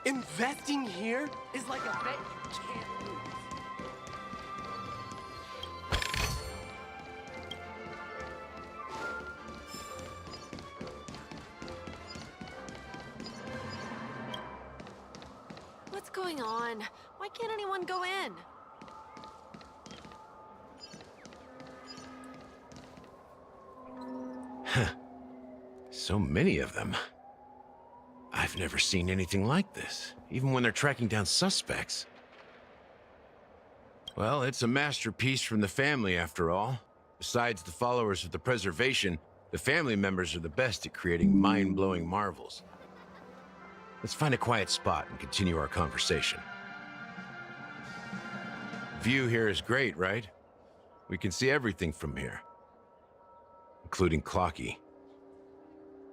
Investing here is like a bet you can't lose. What's going on? Why can't anyone go in? So many of them. I've never seen anything like this, even when they're tracking down suspects. Well, it's a masterpiece from the family, after all. Besides the followers of the preservation, the family members are the best at creating mind-blowing marvels. Let's find a quiet spot and continue our conversation. View here is great, right? We can see everything from here, including Clocky.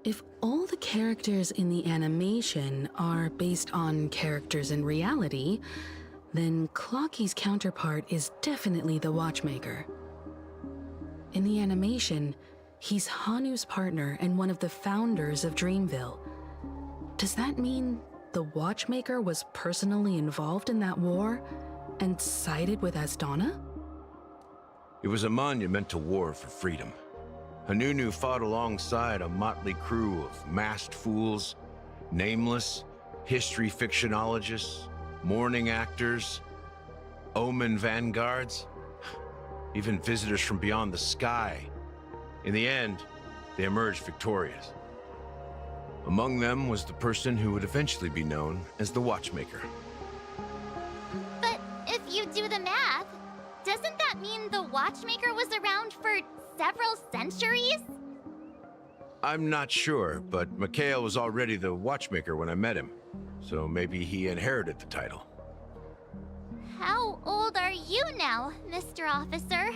If all the characters in the animation are based on characters in reality, then Clocky's counterpart is definitely the Watchmaker. In the animation, he's Hanu's partner and one of the founders of Dreamville. Does that mean the Watchmaker was personally involved in that war and sided with Asdana? It was a monumental war for freedom. Hanunu fought alongside a motley crew of masked fools, nameless, history fictionologists, mourning actors, omen vanguards, even visitors from beyond the sky. In the end, they emerged victorious. Among them was the person who would eventually be known as the Watchmaker. But if you do the math, doesn't that mean the Watchmaker was around for several centuries? I'm not sure, but Mikhail was already the Watchmaker when I met him, so maybe he inherited the title. How old are you now, Mr. Officer?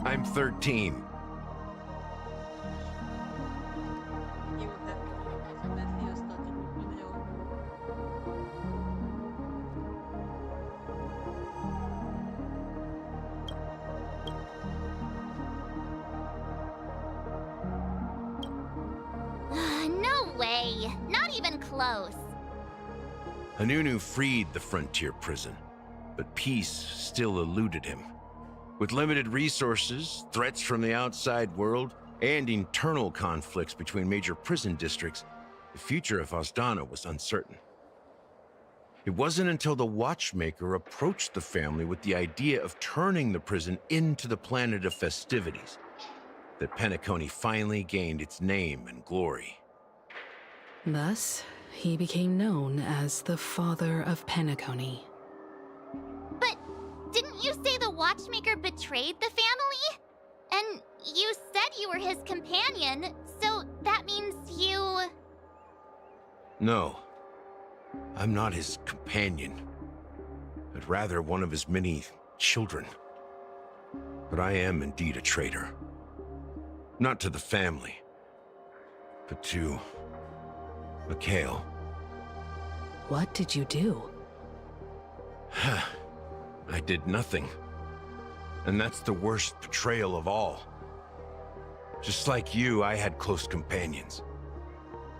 I'm 13. No way. Not even close. Hanunu freed the frontier prison, but peace still eluded him. With limited resources, threats from the outside world, and internal conflicts between major prison districts, the future of Asdana was uncertain. It wasn't until the Watchmaker approached the family with the idea of turning the prison into the planet of festivities that Penacony finally gained its name and glory. Thus, he became known as the Father of Penacony. But didn't you say the Watchmaker betrayed the family? And you said you were his companion, so that means you... No, I'm not his companion, but rather one of his many children. But I am indeed a traitor. Not to the family, but to Mikhail. What did you do? I did nothing. And that's the worst betrayal of all. Just like you, I had close companions.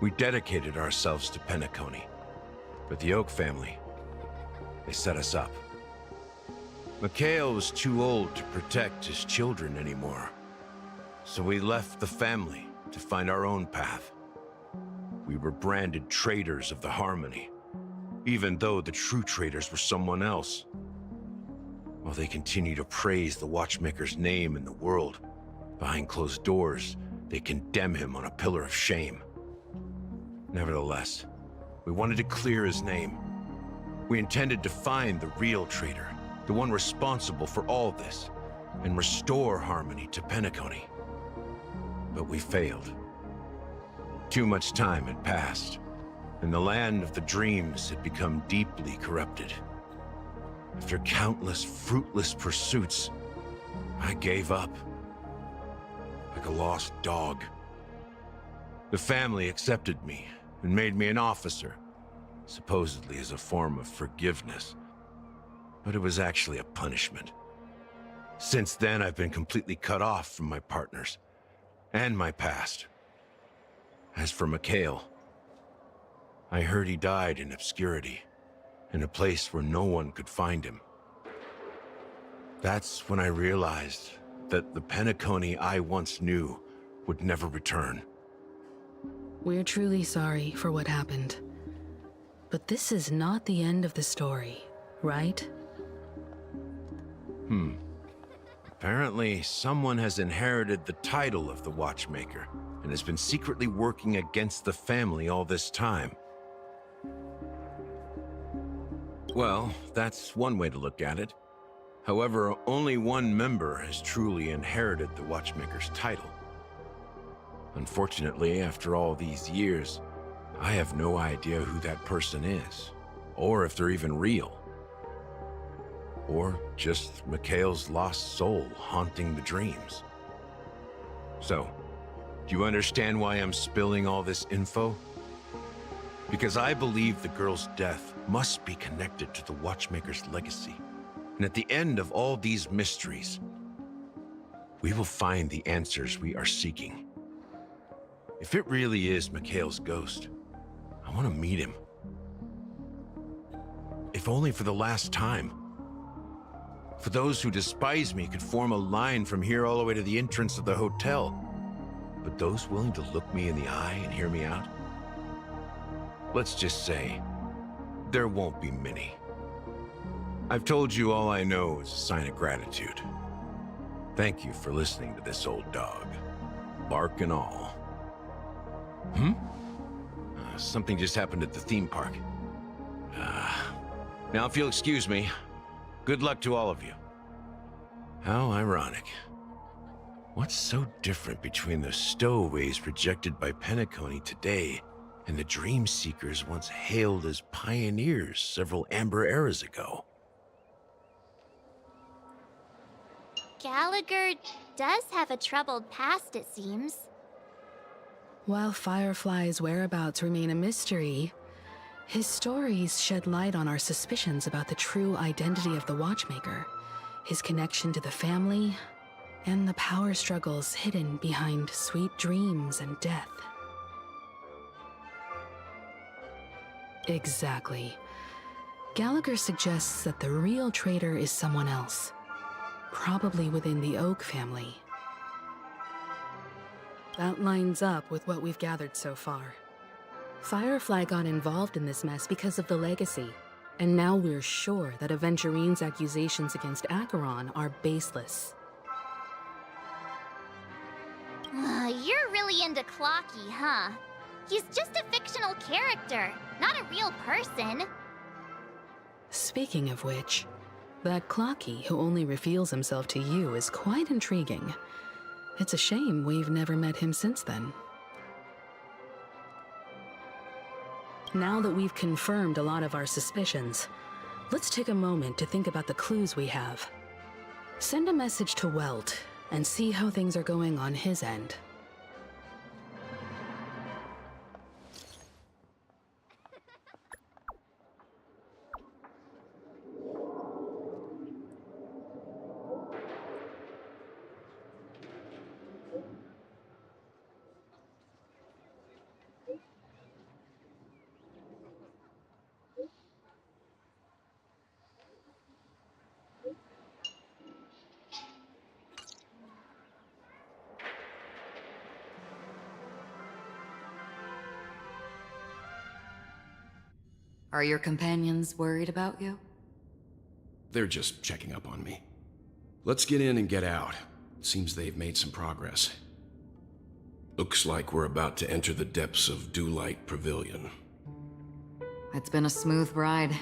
We dedicated ourselves to Penacony. But the Oak family, they set us up. Mikhail was too old to protect his children anymore. So we left the family to find our own path. We were branded traitors of the Harmony, even though the true traitors were someone else. While they continue to praise the Watchmaker's name in the world, behind closed doors, they condemn him on a pillar of shame. Nevertheless, we wanted to clear his name. We intended to find the real traitor, the one responsible for all this, and restore harmony to Penacony. But we failed. Too much time had passed, and the land of the dreams had become deeply corrupted. After countless fruitless pursuits, I gave up. Like a lost dog. The family accepted me and made me an officer, supposedly as a form of forgiveness. But it was actually a punishment. Since then, I've been completely cut off from my partners and my past. As for Mikhail, I heard he died in obscurity, in a place where no one could find him. That's when I realized that the Penacony I once knew would never return. We're truly sorry for what happened. But this is not the end of the story, right? Apparently, someone has inherited the title of the Watchmaker and has been secretly working against the family all this time. Well, that's one way to look at it. However, only one member has truly inherited the Watchmaker's title. Unfortunately, after all these years, I have no idea who that person is, or if they're even real. Or just Mikhail's lost soul haunting the dreams. So, do you understand why I'm spilling all this info? Because I believe the girl's death must be connected to the Watchmaker's legacy. And at the end of all these mysteries, we will find the answers we are seeking. If it really is Mikhail's ghost, I want to meet him. If only for the last time. For those who despise me could form a line from here all the way to the entrance of the hotel. But those willing to look me in the eye and hear me out? Let's just say, there won't be many. I've told you all I know is a sign of gratitude. Thank you for listening to this old dog. Bark and all. Something just happened at the theme park. Now if you'll excuse me, good luck to all of you. How ironic. What's so different between the stowaways projected by Penacony today and the dream seekers once hailed as pioneers several Amber eras ago? Gallagher does have a troubled past, it seems. While Firefly's whereabouts remain a mystery, his stories shed light on our suspicions about the true identity of the Watchmaker, his connection to the family, and the power struggles hidden behind sweet dreams and death. Exactly. Gallagher suggests that the real traitor is someone else, probably within the Oak family. That lines up with what we've gathered so far. Firefly got involved in this mess because of the legacy, and now we're sure that Aventurine's accusations against Acheron are baseless. You're really into Clocky, huh? He's just a fictional character, not a real person. Speaking of which, that Clocky who only reveals himself to you is quite intriguing. It's a shame we've never met him since then. Now that we've confirmed a lot of our suspicions, let's take a moment to think about the clues we have. Send a message to Welt and see how things are going on his end. Are your companions worried about you? They're just checking up on me. Let's get in and get out. Seems they've made some progress. Looks like we're about to enter the depths of Dewlight Pavilion. It's been a smooth ride.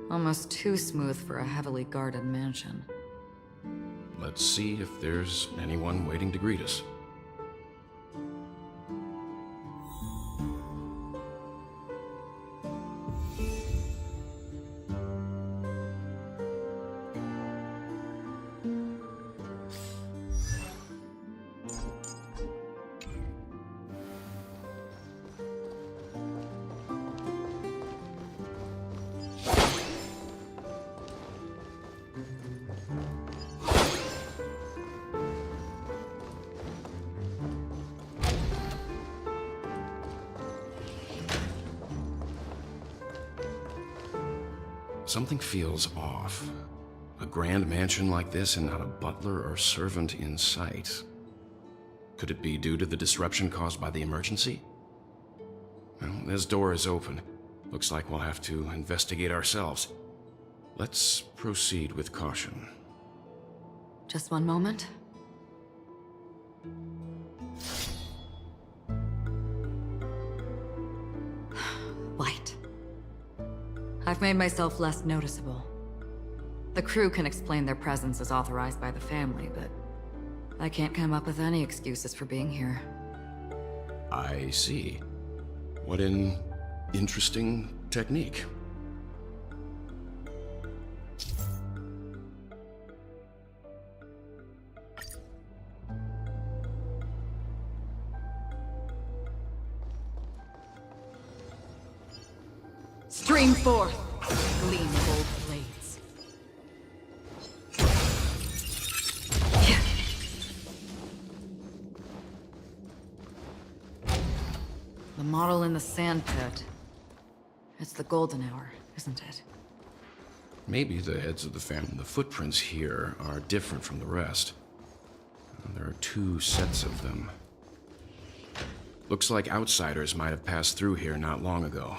Almost too smooth for a heavily guarded mansion. Let's see if there's anyone waiting to greet us. Something feels off. A grand mansion like this and not a butler or servant in sight. Could it be due to the disruption caused by the emergency? Well, this door is open. Looks like we'll have to investigate ourselves. Let's proceed with caution. Just one moment. Light. I've made myself less noticeable. The crew can explain their presence as authorized by the family, but I can't come up with any excuses for being here. I see. What an interesting technique. Stream forth, gleam of old blades. The model in the sandpit. It's the golden hour, isn't it? Maybe the heads of the family, the footprints here, are different from the rest. There are 2 sets of them. Looks like outsiders might have passed through here not long ago.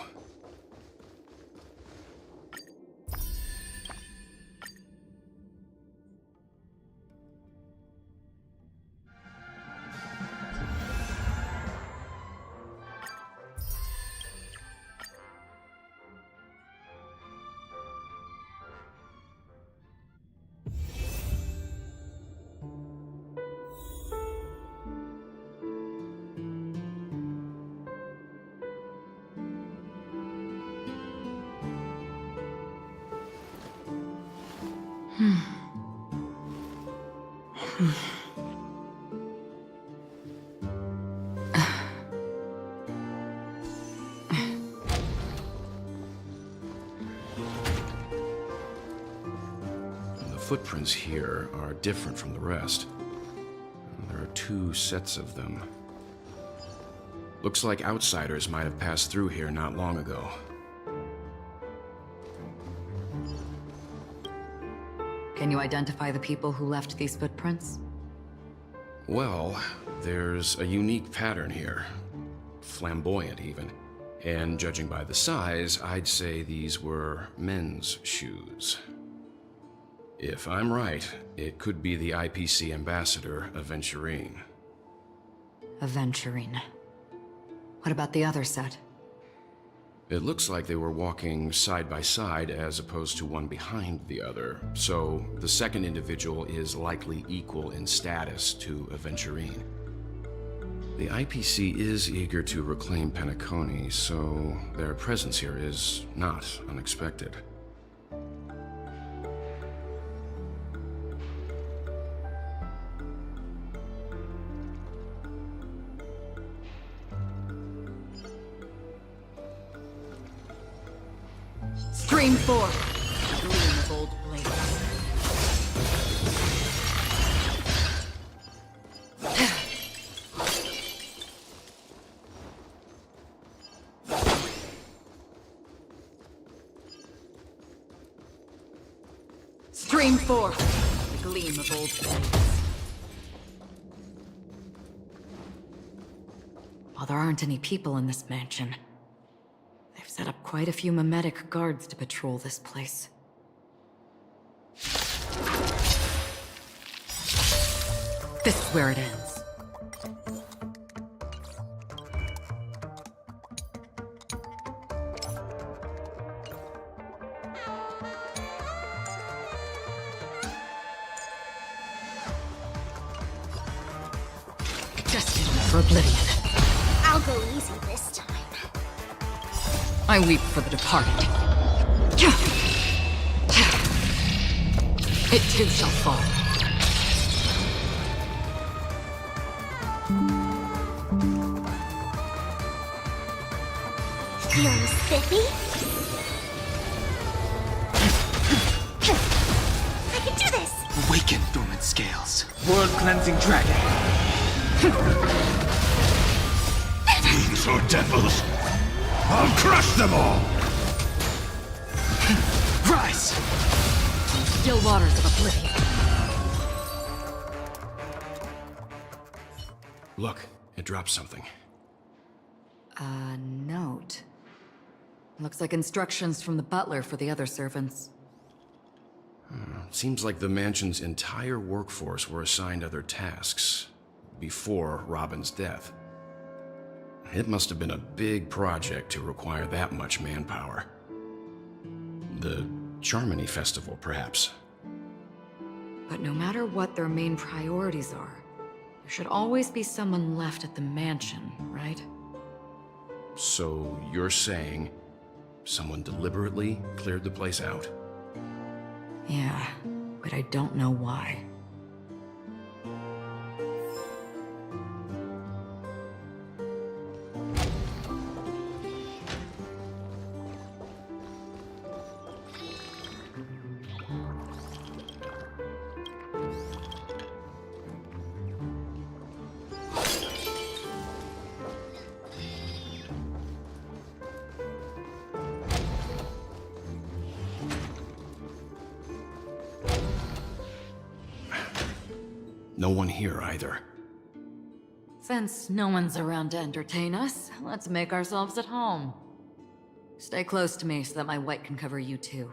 The footprints here are different from the rest. There are 2 sets of them. Looks like outsiders might have passed through here not long ago. Can you identify the people who left these footprints? Well, there's a unique pattern here. Flamboyant, even. And judging by the size, I'd say these were men's shoes. If I'm right, it could be the IPC ambassador, Aventurine. Aventurine. What about the other set? It looks like they were walking side by side as opposed to one behind the other, so the second individual is likely equal in status to Aventurine. The IPC is eager to reclaim Penacony, so their presence here is not unexpected. Stream forth, gleam of old blades. Stream forth, the gleam of old blades. While there aren't any people in this mansion, they've set up quite a few mimetic guards to patrol this place. This is where it ends. Destined for oblivion. I'll go easy this time. I weep for the departed. It too shall fall. Feeling spiffy? I can do this! Awaken, dormant scales. World-cleansing dragon. Fiends or devils, I'll crush them all! Rise! Still waters of oblivion. Look, it dropped something. A note. Looks like instructions from the butler for the other servants. Seems like the mansion's entire workforce were assigned other tasks before Robin's death. It must have been a big project to require that much manpower. The Charmony Festival, perhaps. But no matter what their main priorities are, there should always be someone left at the mansion, right? So you're saying someone deliberately cleared the place out? Yeah, but I don't know why. No one here either. Since no one's around to entertain us, let's make ourselves at home. Stay close to me so that my white can cover you too.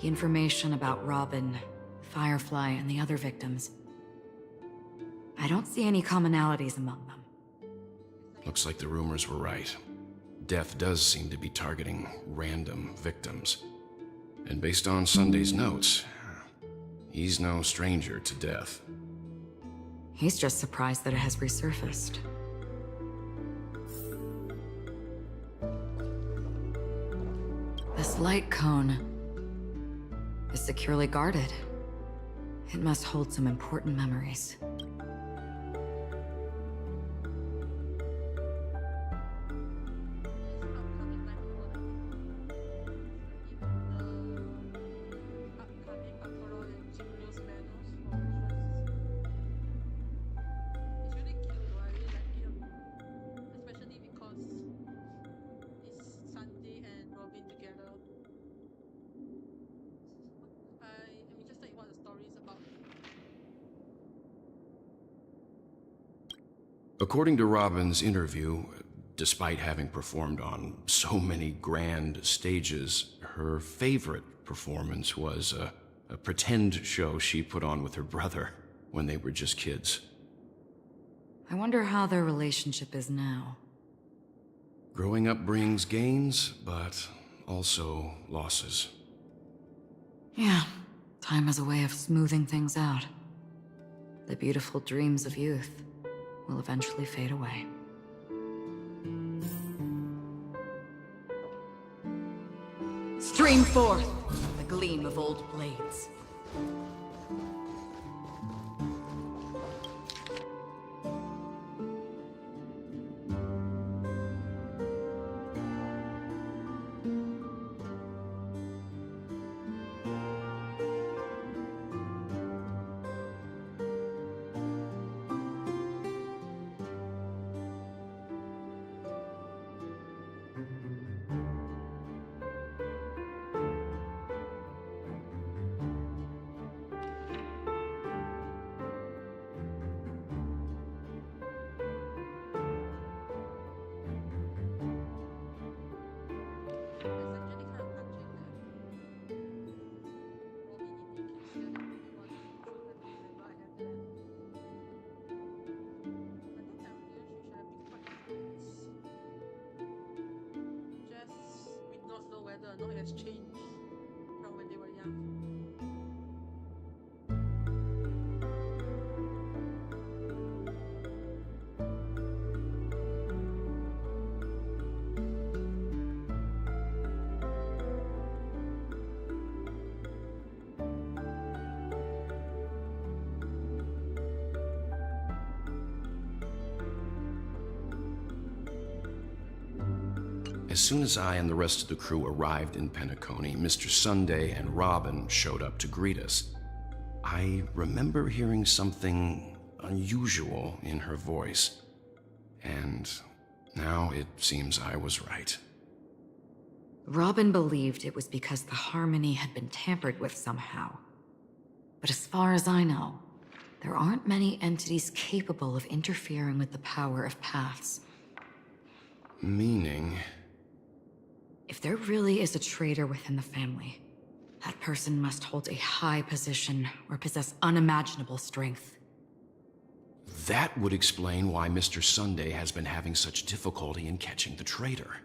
The information about Robin, Firefly, and the other victims. I don't see any commonalities among them. Looks like the rumors were right. Death does seem to be targeting random victims. And based on Sunday's notes, he's no stranger to death. He's just surprised that it has resurfaced. This light cone is securely guarded. It must hold some important memories. According to Robin's interview, despite having performed on so many grand stages, her favorite performance was a pretend show she put on with her brother when they were just kids. I wonder how their relationship is now. Growing up brings gains, but also losses. Yeah, time has a way of smoothing things out. The beautiful dreams of youth will eventually fade away. Stream forth the gleam of old blades. Has changed from when they were young. As soon as I and the rest of the crew arrived in Penacony, Mr. Sunday and Robin showed up to greet us. I remember hearing something unusual in her voice, and now it seems I was right. Robin believed it was because the harmony had been tampered with somehow. But as far as I know, there aren't many entities capable of interfering with the power of paths. Meaning? If there really is a traitor within the family, that person must hold a high position or possess unimaginable strength. That would explain why Mr. Sunday has been having such difficulty in catching the traitor.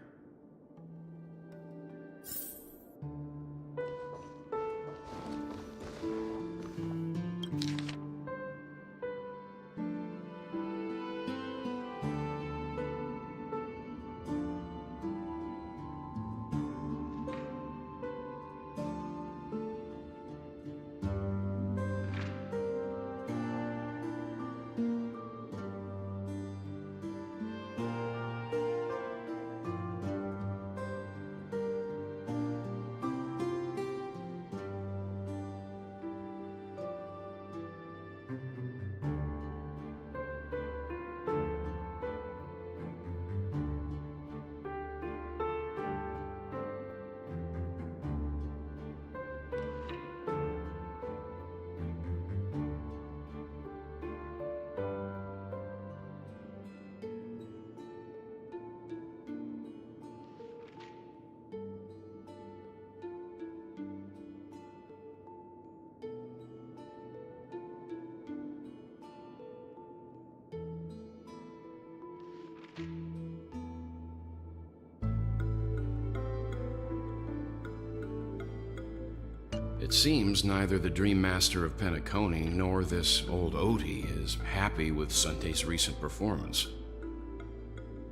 It seems neither the Dream Master of Penacony nor this old Odie is happy with Sunday's recent performance.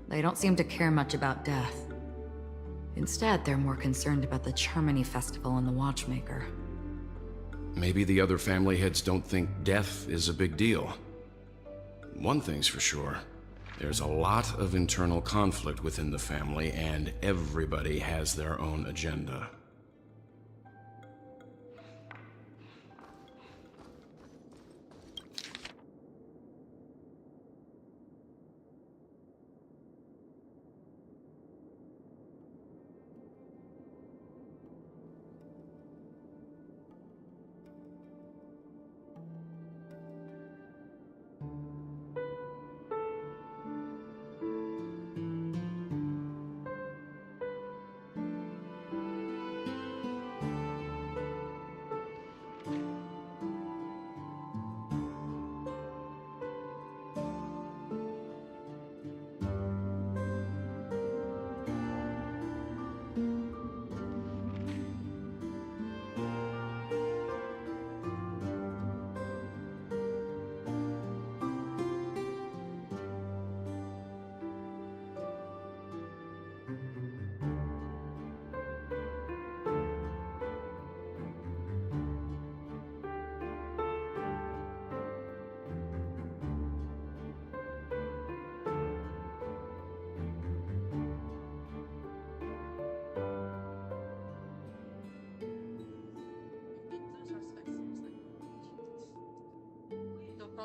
They don't seem to care much about death. Instead, they're more concerned about the Charmony Festival and the Watchmaker. Maybe the other family heads don't think death is a big deal. One thing's for sure. There's a lot of internal conflict within the family, and everybody has their own agenda.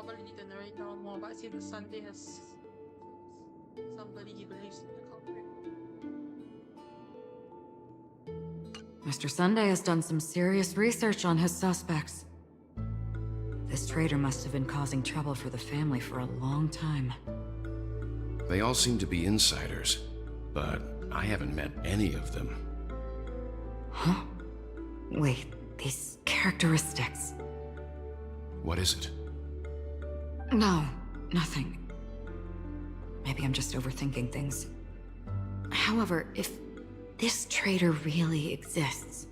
probably need to narrate down more, but I see that Sunday has somebody he believes in the culprit. Mr. Sunday has done some serious research on his suspects. This traitor must have been causing trouble for the family for a long time. They all seem to be insiders, but I haven't met any of them. Huh? Wait, these characteristics. What is it? No, nothing. Maybe I'm just overthinking things. However, if this traitor really exists,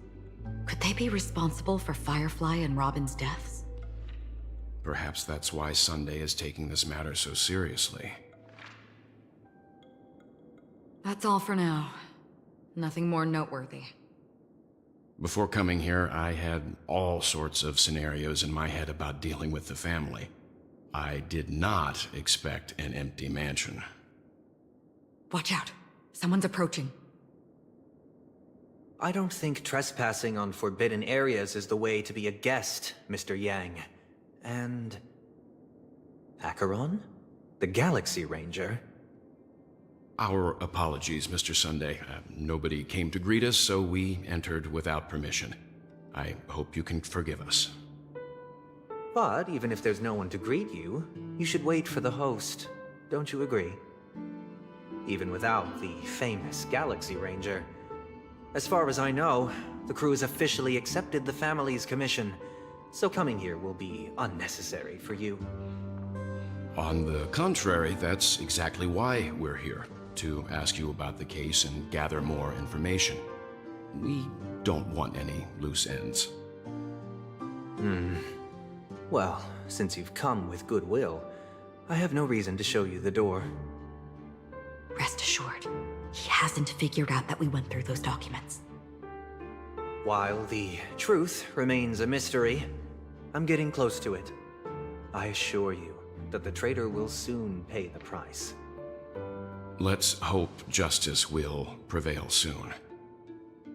could they be responsible for Firefly and Robin's deaths? Perhaps that's why Sunday is taking this matter so seriously. That's all for now. Nothing more noteworthy. Before coming here, I had all sorts of scenarios in my head about dealing with the family. I did not expect an empty mansion. Watch out. Someone's approaching. I don't think trespassing on forbidden areas is the way to be a guest, Mr. Yang. And... Acheron? The Galaxy Ranger? Our apologies, Mr. Sunday. Nobody came to greet us, so we entered without permission. I hope you can forgive us. But even if there's no one to greet you, you should wait for the host. Don't you agree? Even without the famous Galaxy Ranger. As far as I know, the crew has officially accepted the family's commission, so coming here will be unnecessary for you. On the contrary, that's exactly why we're here. To ask you about the case and gather more information. We don't want any loose ends. Well, since you've come with goodwill, I have no reason to show you the door. Rest assured, he hasn't figured out that we went through those documents. While the truth remains a mystery, I'm getting close to it. I assure you that the traitor will soon pay the price. Let's hope justice will prevail soon.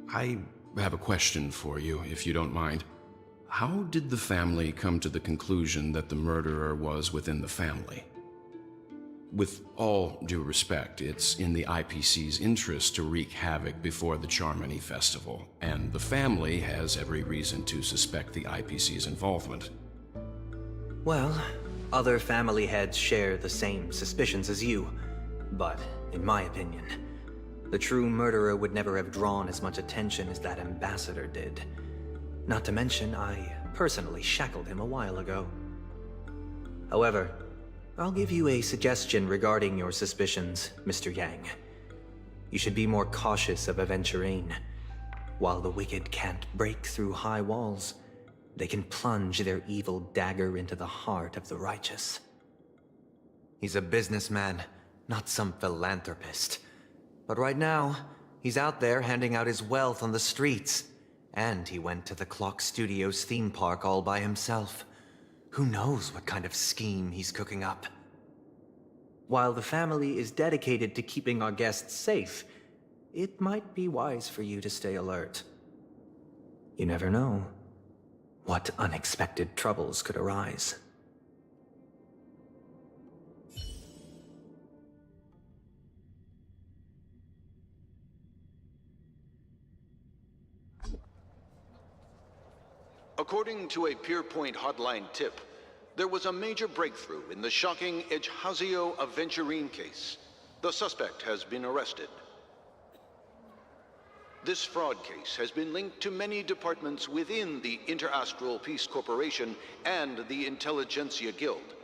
I have a question for you, if you don't mind. How did the family come to the conclusion that the murderer was within the family? With all due respect, it's in the IPC's interest to wreak havoc before the Charmony Festival, and the family has every reason to suspect the IPC's involvement. Well, other family heads share the same suspicions as you, but in my opinion, the true murderer would never have drawn as much attention as that ambassador did. Not to mention, I personally shackled him a while ago. However, I'll give you a suggestion regarding your suspicions, Mr. Yang. You should be more cautious of Aventurine. While the wicked can't break through high walls, they can plunge their evil dagger into the heart of the righteous. He's a businessman, not some philanthropist. But right now, he's out there handing out his wealth on the streets. And he went to the Clock Studios theme park all by himself. Who knows what kind of scheme he's cooking up? While the family is dedicated to keeping our guests safe, it might be wise for you to stay alert. You never know what unexpected troubles could arise. According to a Pierpoint hotline tip, there was a major breakthrough in the shocking Ejhazio Aventurine case. The suspect has been arrested. This fraud case has been linked to many departments within the Interastral Peace Corporation and the Intelligentsia Guild,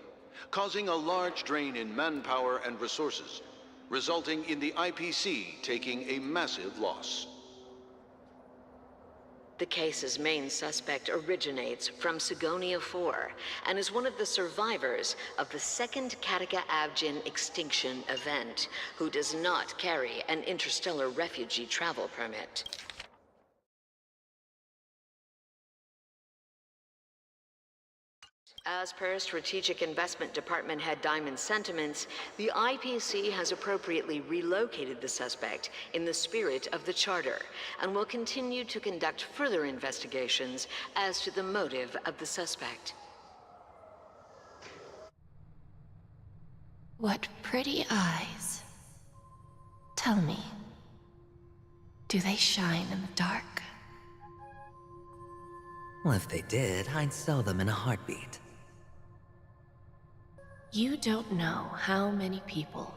causing a large drain in manpower and resources, resulting in the IPC taking a massive loss. The case's main suspect originates from Sigonia 4 and is one of the survivors of the second Kataka-Avgin extinction event, who does not carry an interstellar refugee travel permit. As per Strategic Investment Department Head Diamond's sentiments, the IPC has appropriately relocated the suspect in the spirit of the Charter and will continue to conduct further investigations as to the motive of the suspect. What pretty eyes. Tell me, do they shine in the dark? Well, if they did, I'd sell them in a heartbeat. You don't know how many people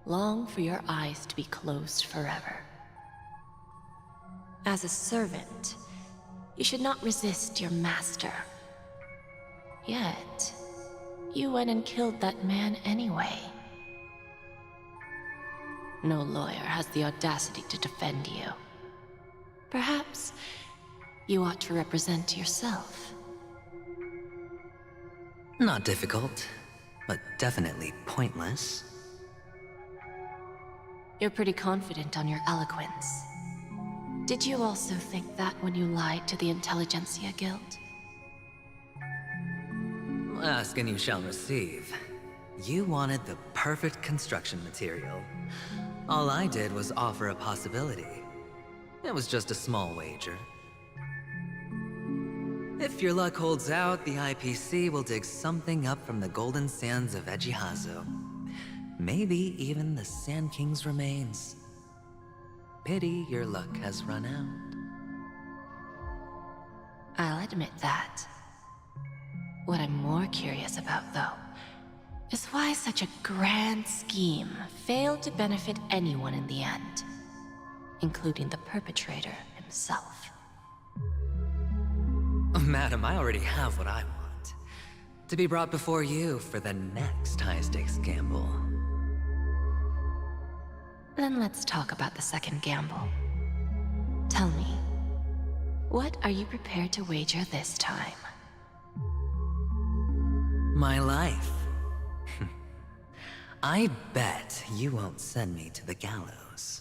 long for your eyes to be closed forever. As a servant, you should not resist your master. Yet, you went and killed that man anyway. No lawyer has the audacity to defend you. Perhaps you ought to represent yourself. Not difficult, but definitely pointless. You're pretty confident on your eloquence. Did you also think that when you lied to the Intelligentsia Guild? Ask and you shall receive. You wanted the perfect construction material. All I did was offer a possibility. It was just a small wager. If your luck holds out, the IPC will dig something up from the golden sands of Ejihazo. Maybe even the Sand King's remains. Pity your luck has run out. I'll admit that. What I'm more curious about, though, is why such a grand scheme failed to benefit anyone in the end, including the perpetrator himself. Madam, I already have what I want. To be brought before you for the next high-stakes gamble. Then let's talk about the second gamble. Tell me, what are you prepared to wager this time? My life. I bet you won't send me to the gallows.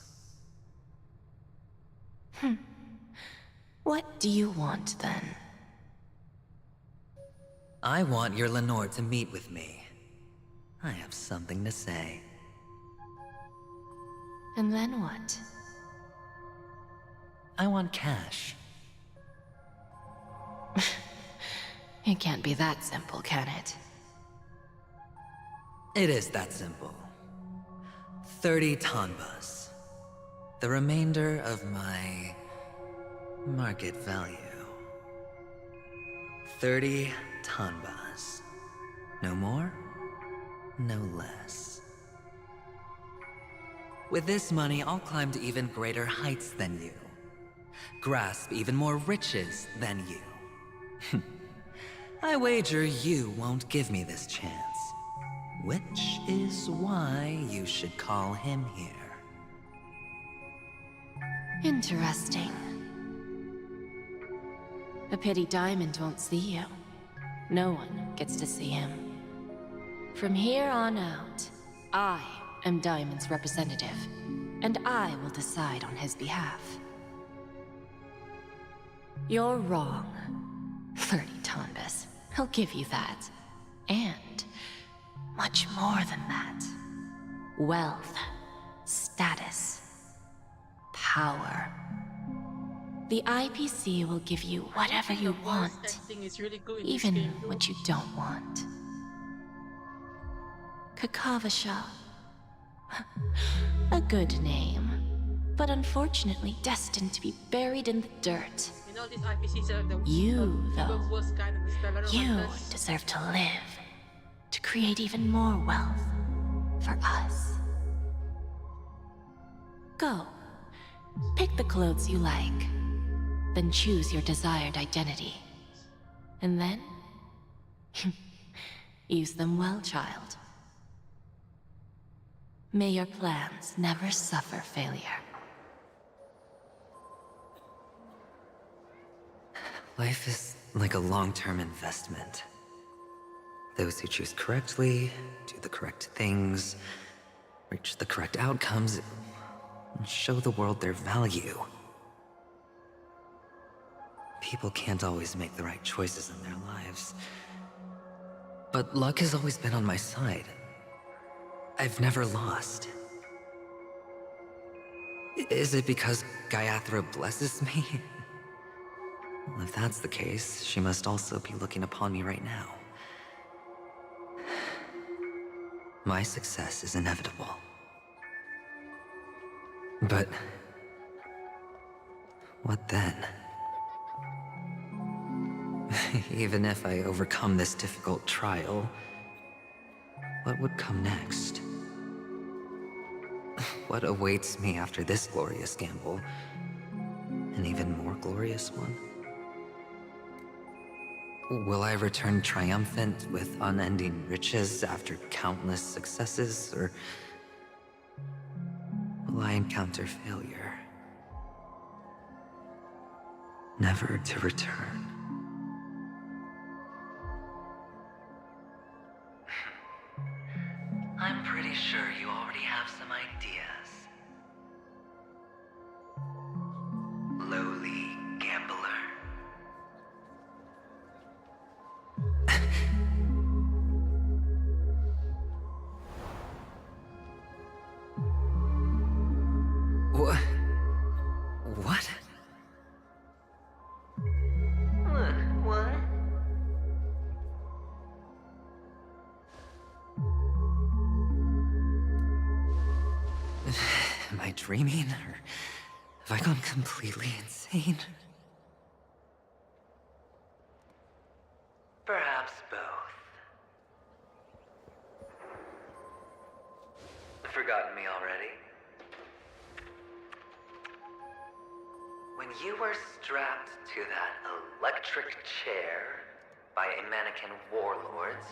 What do you want, then? I want your Lenore to meet with me. I have something to say. And then what? I want cash. It can't be that simple, can it? It is that simple. 30 tanbas. The remainder of my market value. 30 tanbas. No more, no less. With this money, I'll climb to even greater heights than you. Grasp even more riches than you. I wager you won't give me this chance. Which is why you should call him here. Interesting. A pity Diamond won't see you. No one gets to see him. From here on out, I am Diamond's representative, and I will decide on his behalf. You're wrong. 30 tanbas. He'll give you that. And much more than that. Wealth, status, power. The IPC will give you whatever you want, even what you don't want. Kakavasha. A good name, but unfortunately destined to be buried in the dirt. You, though, you deserve to live, to create even more wealth for us. Go. Pick the clothes you like, then choose your desired identity. And then, use them well, child. May your plans never suffer failure. Life is like a long-term investment. Those who choose correctly, do the correct things, reach the correct outcomes, and show the world their value. People can't always make the right choices in their lives. But luck has always been on my side. I've never lost. Is it because Gayathra blesses me? Well, if that's the case, she must also be looking upon me right now. My success is inevitable. But... what then? Even if I overcome this difficult trial, what would come next? What awaits me after this glorious gamble? An even more glorious one? Will I return triumphant with unending riches after countless successes, or will I encounter failure, never to return? I'm pretty sure you already have some ideas. Lowly gambler. What? What? What? Am I dreaming, or have I gone completely insane? Perhaps both. Forgotten me already? When you were strapped to that electric chair by a mannequin warlords,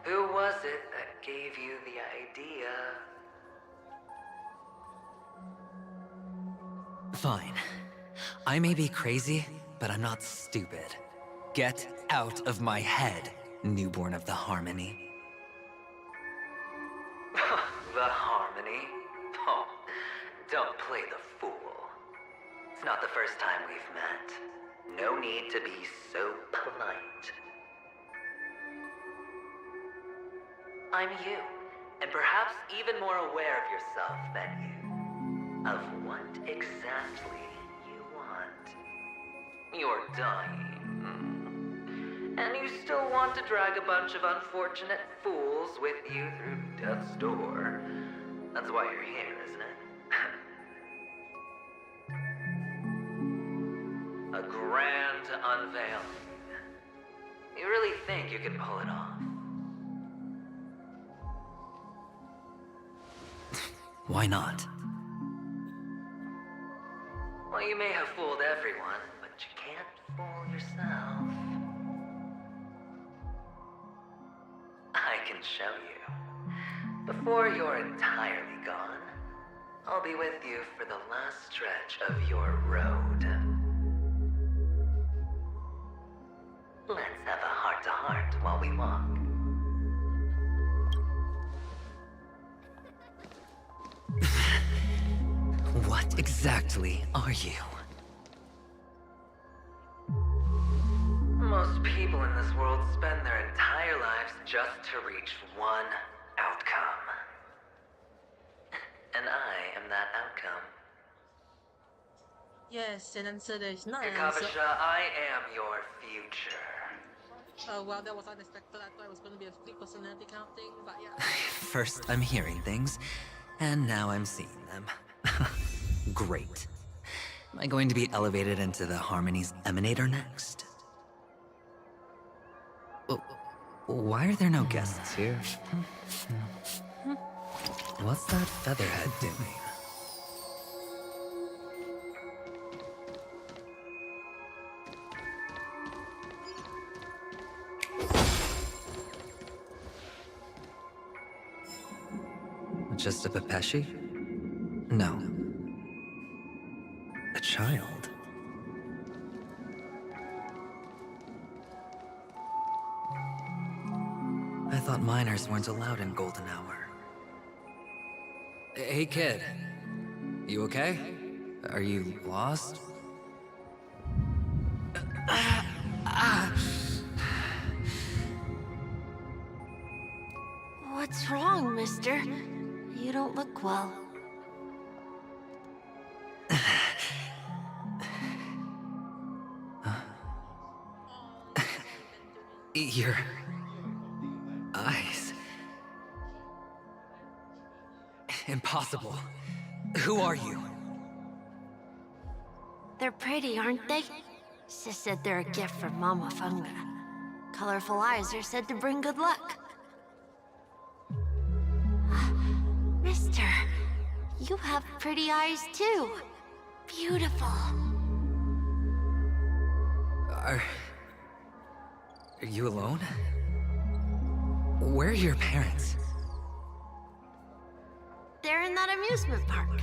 who was it that gave you the idea? Fine. I may be crazy, but I'm not stupid. Get out of my head, newborn of the Harmony. The Harmony? Oh, don't play the fool. It's not the first time we've met. No need to be so polite. I'm you, and perhaps even more aware of yourself than you. Of what exactly you want. You're dying. And you still want to drag a bunch of unfortunate fools with you through death's door. That's why you're here, isn't it? A grand unveiling. You really think you can pull it off? Why not? Well, you may have fooled everyone, but you can't fool yourself. I can show you. Before you're entirely gone, I'll be with you for the last stretch of your road. Let's have a heart-to-heart while we walk. What exactly are you? Most people in this world spend their entire lives just to reach one outcome. And I am that outcome. Yes, an answer that is not an answer. Kakavasha, I am your future. Oh, well, that was unexpected. I thought it was going to be a split personality kind of thing, but yeah. First, I'm hearing things, and now I'm seeing them. Great. Am I going to be elevated into the Harmony's Emanator next? Why are there no guests here? What's that featherhead doing? Just a Pepeshi? No. A child. I thought minors weren't allowed in Golden Hour. Hey, kid. You okay? Are you lost? What's wrong, mister? You don't look well. Your eyes. Impossible. Who are you? They're pretty, aren't they? Sis said they're a gift from Mama Funga. Colorful eyes are said to bring good luck. Mister, you have pretty eyes too. Beautiful. Are you alone? Where are your parents? They're in that amusement park.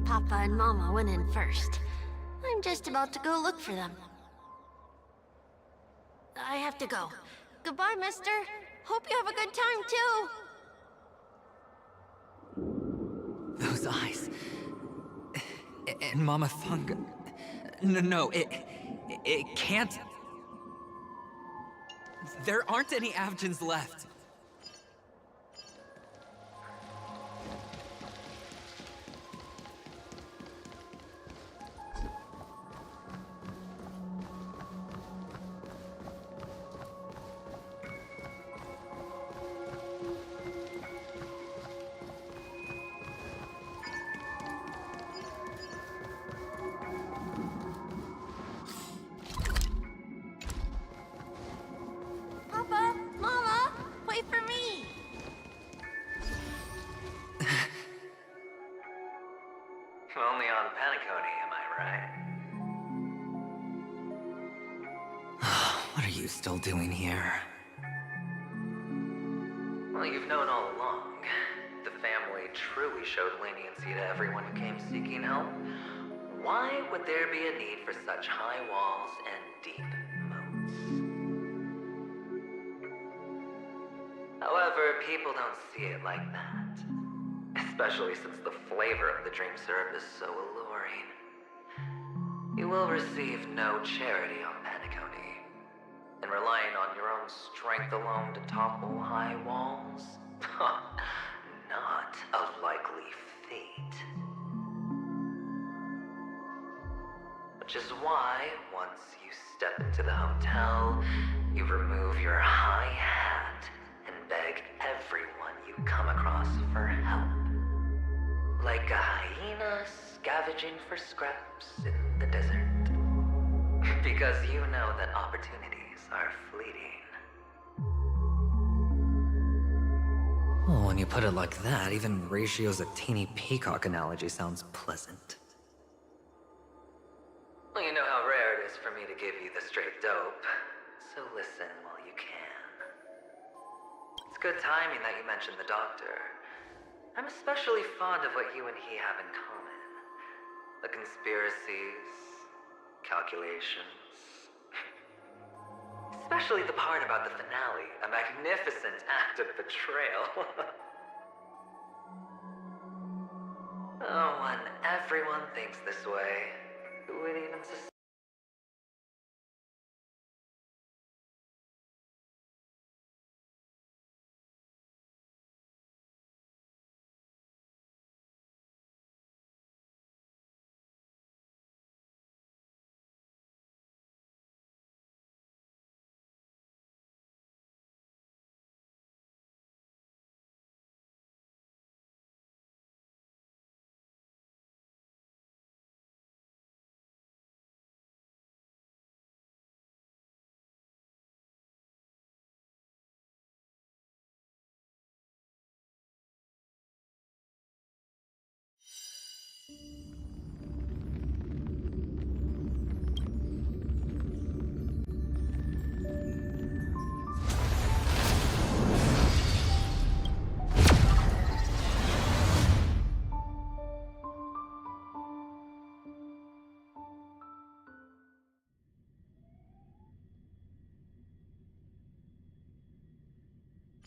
Papa and Mama went in first. I'm just about to go look for them. I have to go. Goodbye, mister. Hope you have a good time, too. Those eyes. And Mama Funga. No, it can't. There aren't any Avgens left. Papa, Mama, wait for me. Only on Paniconi, am I right? What are you still doing here? Well, you've known all along. The family truly showed leniency to everyone who came seeking help. Why would there be a need for such high walls and deep moats? However, people don't see it like that. Especially since the flavor of the dream syrup is so alluring. You will receive no charity on Paniconi. And relying on your own strength alone to topple high walls? Not a likely fate. Which is why, once you step into the hotel, you remove your high hat and beg everyone you come across for help. Like a hyena scavenging for scraps in the desert. Because you know that opportunities are fleeting. Well, when you put it like that, even Ratio's a teeny peacock analogy sounds pleasant. Well, you know how rare it is for me to give you the straight dope, so listen while you can. It's good timing that you mentioned the doctor. I'm especially fond of what you and he have in common. The conspiracies, calculations. Especially the part about the finale, a magnificent act of betrayal. Oh, when everyone thinks this way, who would even suspect?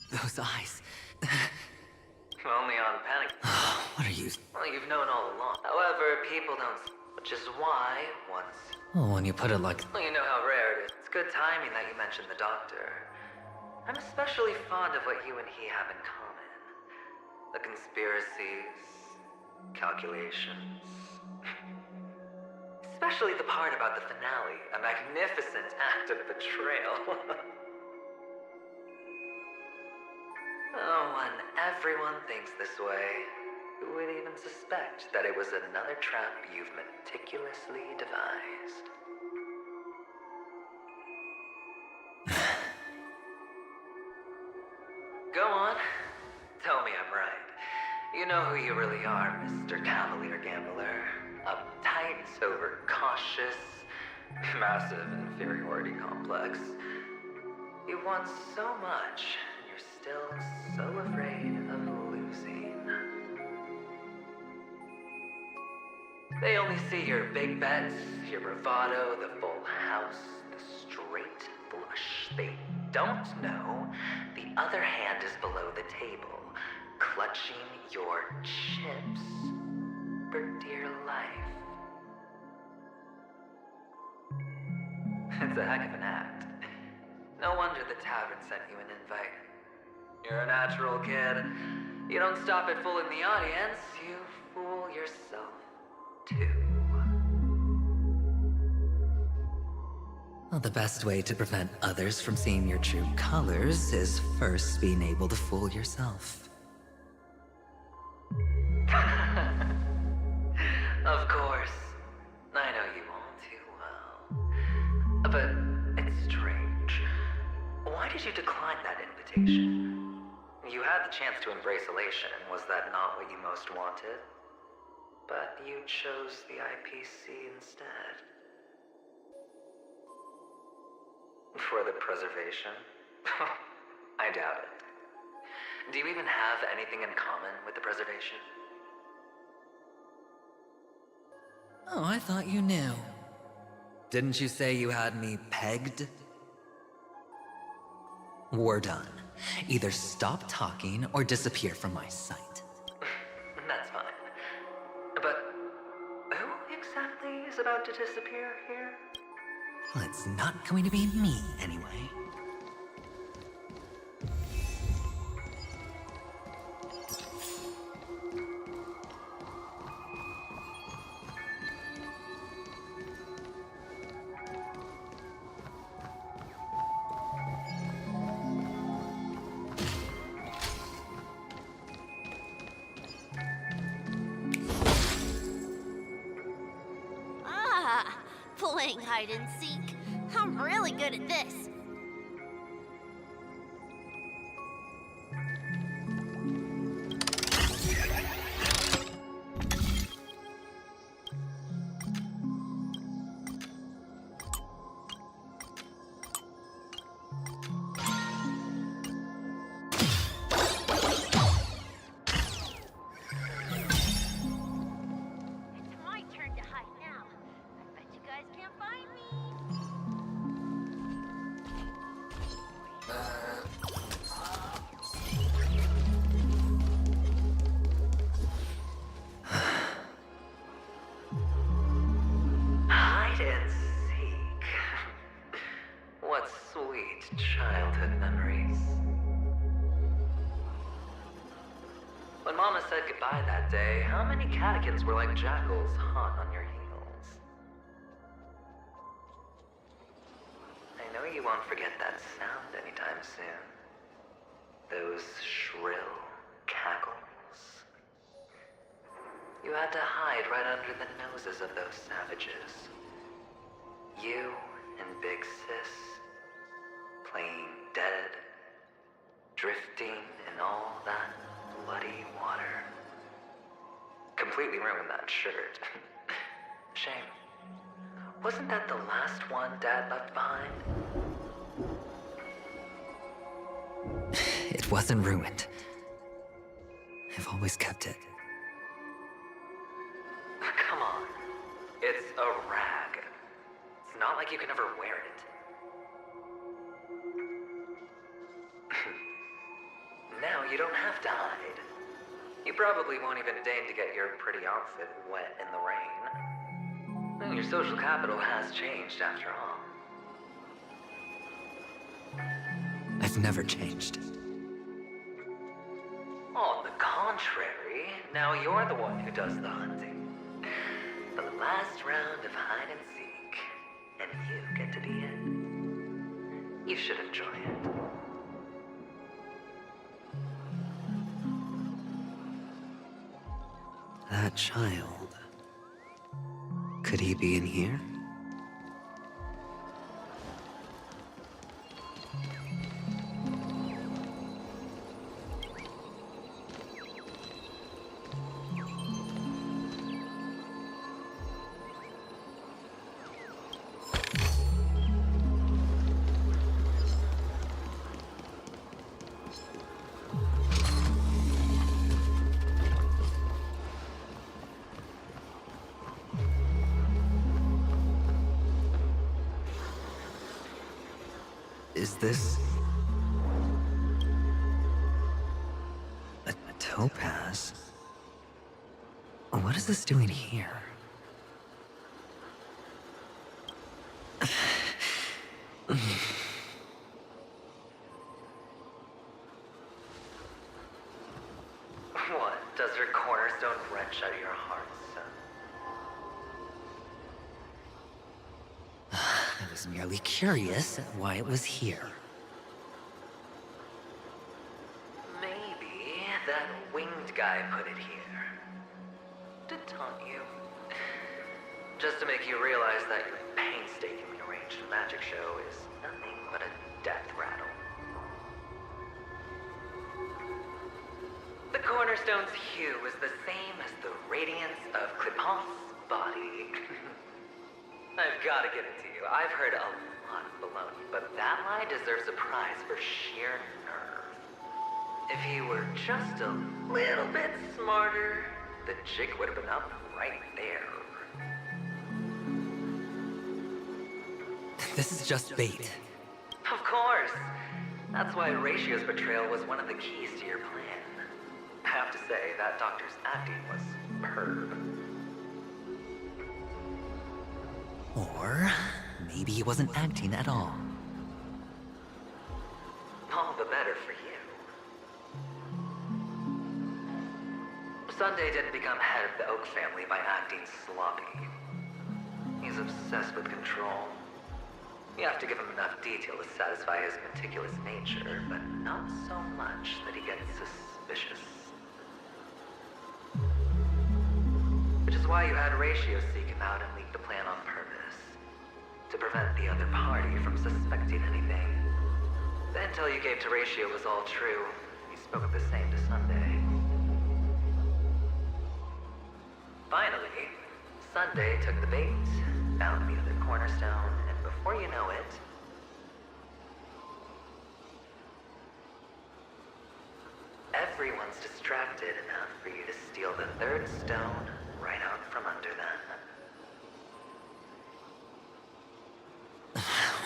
Those eyes. Only on Panic. What are you? Well, you've known all along. However, people don't. Which is why, once. Oh, when you put it like. Well, you know how rare it is. It's good timing that you mentioned the doctor. I'm especially fond of what you and he have in common. The conspiracies, calculations. Especially the part about the finale, a magnificent act of betrayal. Oh, when everyone thinks this way, Who would even suspect that it was another trap you've meticulously devised? Go on. Tell me I'm right. You know who you really are, Mr. Cavalier Gambler. Uptight, overcautious, massive inferiority complex. You want so much, and you're still so afraid of losing. They only see your big bets, your bravado, the full house, the straight flush. They don't know the other hand is below the table, clutching your chips for dear life. It's a heck of an act. No wonder the tavern sent you an invite. You're a natural kid. You don't stop at fooling the audience, you fool yourself too. Well, the best way to prevent others from seeing your true colors is first being able to fool yourself. Of course. I know you all too well. But it's strange. Why did you decline that invitation? You had the chance to embrace elation. Was that not what you most wanted? But you chose the IPC instead. For the preservation? I doubt it. Do you even have anything in common with the preservation? Oh, I thought you knew. Didn't you say you had me pegged? We're done. Either stop talking or disappear from my sight. That's fine. But who exactly is about to disappear here? Well, it's not going to be me, anyway. Playing hide and seek. I'm really good at this. Childhood memories. When Mama said goodbye that day, how many catechins were like jackals hot on your heels? I know you won't forget that sound anytime soon. Those shrill cackles. You had to hide right under the noses of those savages. You and Big Sis. Playing dead, drifting in all that bloody water. Completely ruined that shirt. Shame. Wasn't that the last one Dad left behind? It wasn't ruined. I've always kept it. Come on. It's a rag. It's not like you can ever wear it. Now you don't have to hide. You probably won't even deign to get your pretty outfit wet in the rain. And your social capital has changed after all. I've never changed. On the contrary, now you're the one who does the hunting. The last round of hide and seek, and you get to be it. You should enjoy it. that child. Could he be in here? Is this... a topaz? What is this doing here? What? Does your cornerstone wrench out your heart, son? I was merely curious at why it was here. Maybe that winged guy put it here. To taunt you. Just to make you realize that your painstakingly arranged magic show is nothing but a death rattle. The cornerstone's hue is the same as the radiance of Clipant's body. I've got to give it to you. I've heard a lot of baloney, but that lie deserves a prize for sheer nerve. If he were just a little bit smarter, the jig would have been up right there. This is just bait. Of course. That's why Ratio's betrayal was one of the keys to your plan. I have to say, that doctor's acting was superb. Or maybe he wasn't acting at all. All the better for you. Sunday didn't become head of the Oak family by acting sloppy. He's obsessed with control. You have to give him enough detail to satisfy his meticulous nature, but not so much that he gets suspicious. Which is why you had Ratio seek him out and leak the plan on purpose. To prevent the other party from suspecting anything. The intel you gave to Ratio was all true. He spoke of the same to Sunday. Finally, Sunday took the bait, found the other cornerstone, and before you know it... everyone's distracted enough for you to steal the third stone right out from under them.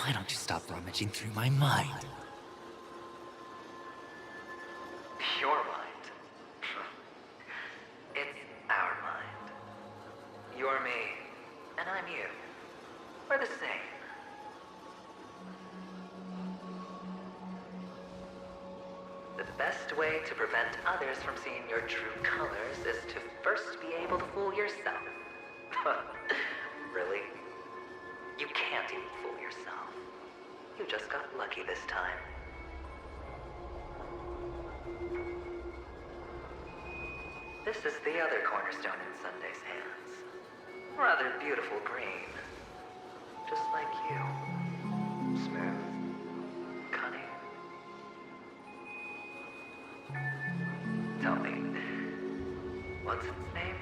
Why don't you stop rummaging through my mind? Your mind. It's our mind. You're me, and I'm you. We're the same. The best way to prevent others from seeing your true colors is to first be able to fool yourself. Really? You can't even fool yourself. You just got lucky this time. This is the other cornerstone in Sunday's hands. Rather beautiful green. Just like you. Smooth. Cunning. Tell me, what's its name?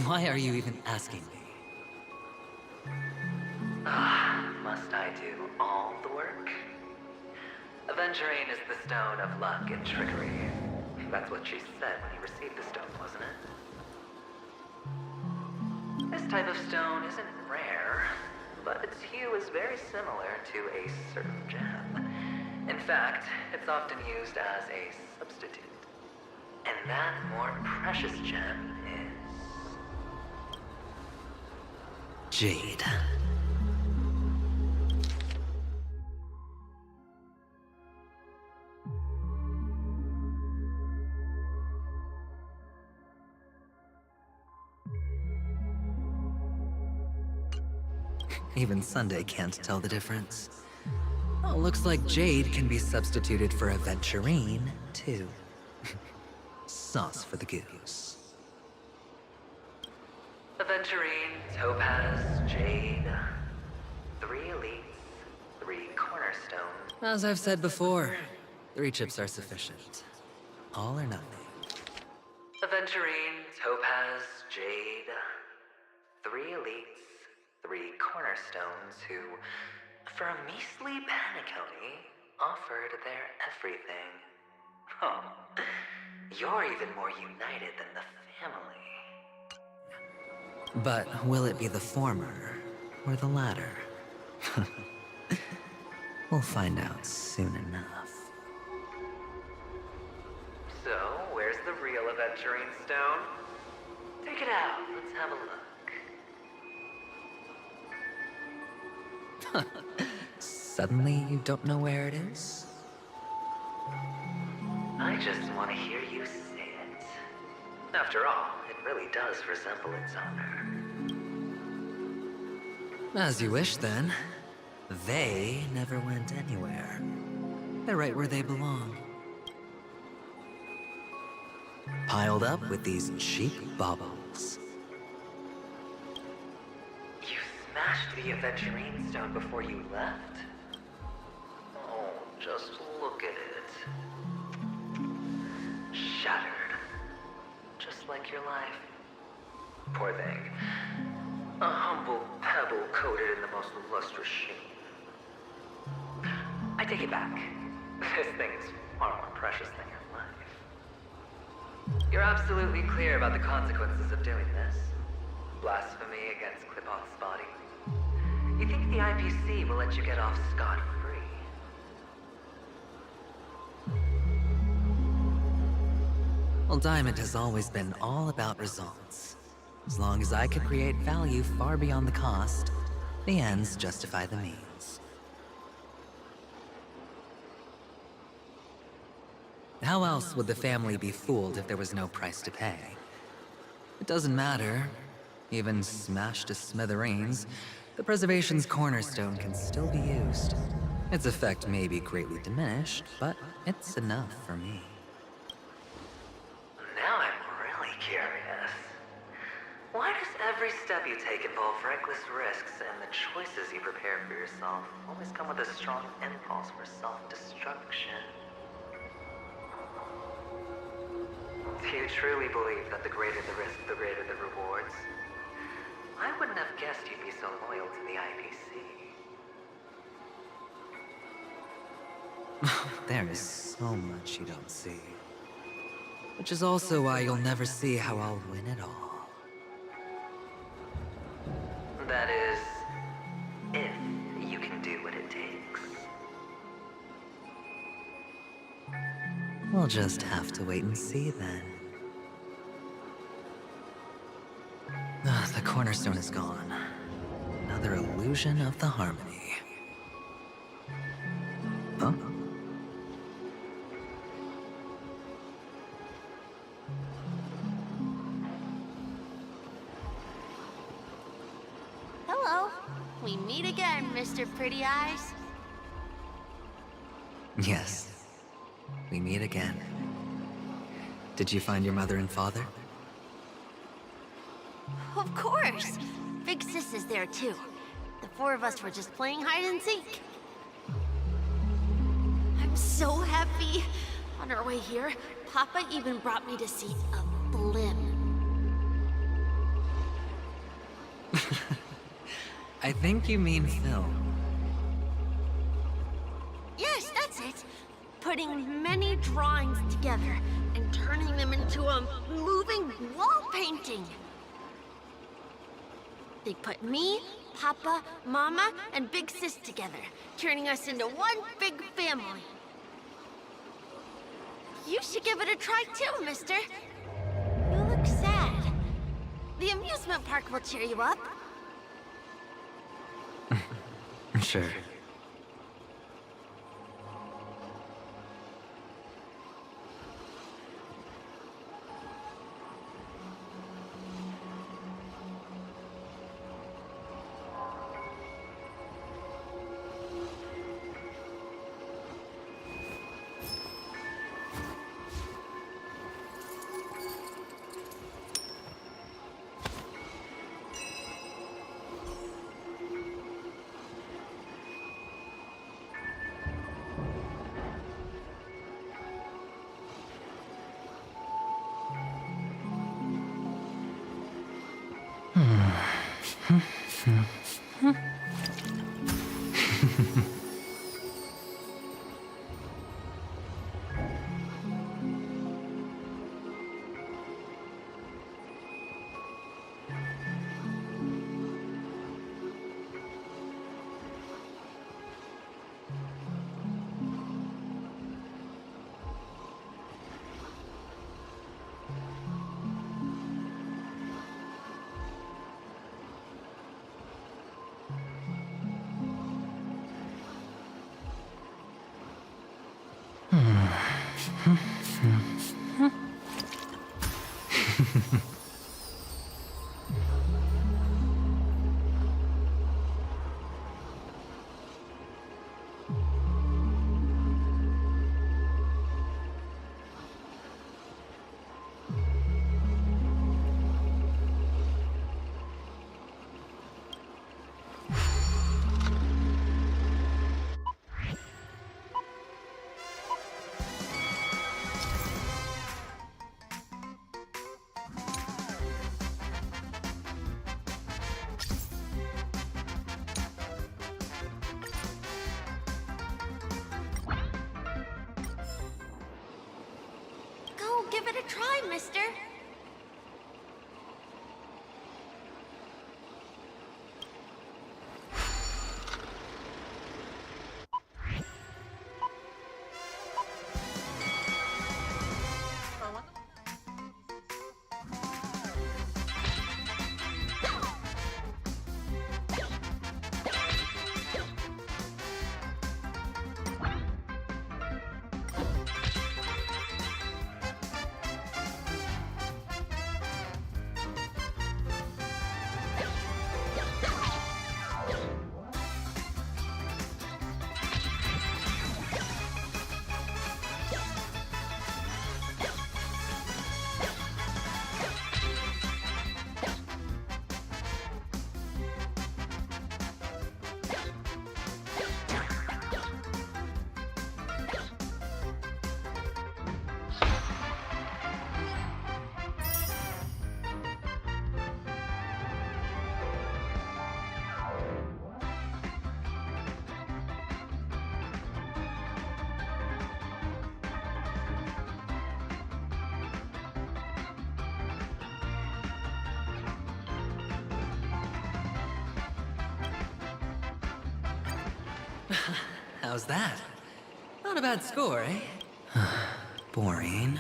Why are you even asking me? Must I do all the work? Aventurine is the stone of luck and trickery. That's what she said when you received the stone, wasn't it? This type of stone isn't rare, but its hue is very similar to a certain gem. In fact, it's often used as a substitute. And that more precious gem is... Jade. Even Sunday can't tell the difference. Oh, looks like Jade can be substituted for Aventurine, too. Sauce for the goose. Aventurine, Topaz, Jade. 3 elites, 3 cornerstones. As I've said before, 3 chips are sufficient. All or nothing. Aventurine, Topaz, Jade. 3 elites, 3 cornerstones who, for a measly penny, offered their everything. Oh, you're even more united than the family. But will it be the former or the latter? We'll find out soon enough. So, where's the real Aventurine stone? Take it out, let's have a look. Suddenly you don't know where it is? I just want to hear you say it. After all, it really does resemble its owner. As you wish, then. They never went anywhere. They're right where they belong. Piled up with these cheap baubles. You smashed the Aventurine stone before you left? Oh, just look at it. Shattered. Just like your life. Poor thing. A humble pebble coated in the most lustrous sheen. I take it back. This thing is far more precious than your life. You're absolutely clear about the consequences of doing this. Blasphemy against Clip-On's body. You think the IPC will let you get off scot-free? Well, Diamond has always been all about results. As long as I could create value far beyond the cost, the ends justify the means. How else would the family be fooled if there was no price to pay? It doesn't matter. Even smashed to smithereens, the preservation's cornerstone can still be used. Its effect may be greatly diminished, but it's enough for me. Now I'm really curious. Why does every step you take involve reckless risks, and the choices you prepare for yourself always come with a strong impulse for self-destruction? Do you truly believe that the greater the risk, the greater the rewards? I wouldn't have guessed you'd be so loyal to the IPC. There is so much you don't see. Which is also why you'll never see how I'll win it all. That is, if you can do what it takes. We'll just have to wait and see then. The cornerstone is gone. Another illusion of the harmony. Huh? Hello. We meet again, Mr. Pretty Eyes. Yes. We meet again. Did you find your mother and father? Of course. Big Sis is there too. The 4 of us were just playing hide and seek. I'm so happy. On our way here, Papa even brought me to see a blimp. I think you mean film. Yes, that's it. Putting many drawings together and turning them into a moving wall painting. They put me, Papa, Mama, and Big Sis together, turning us into one big family. You should give it a try too, mister. You look sad. The amusement park will cheer you up. Sure. give it a try, mister. How's that? Not a bad score, eh? Boring.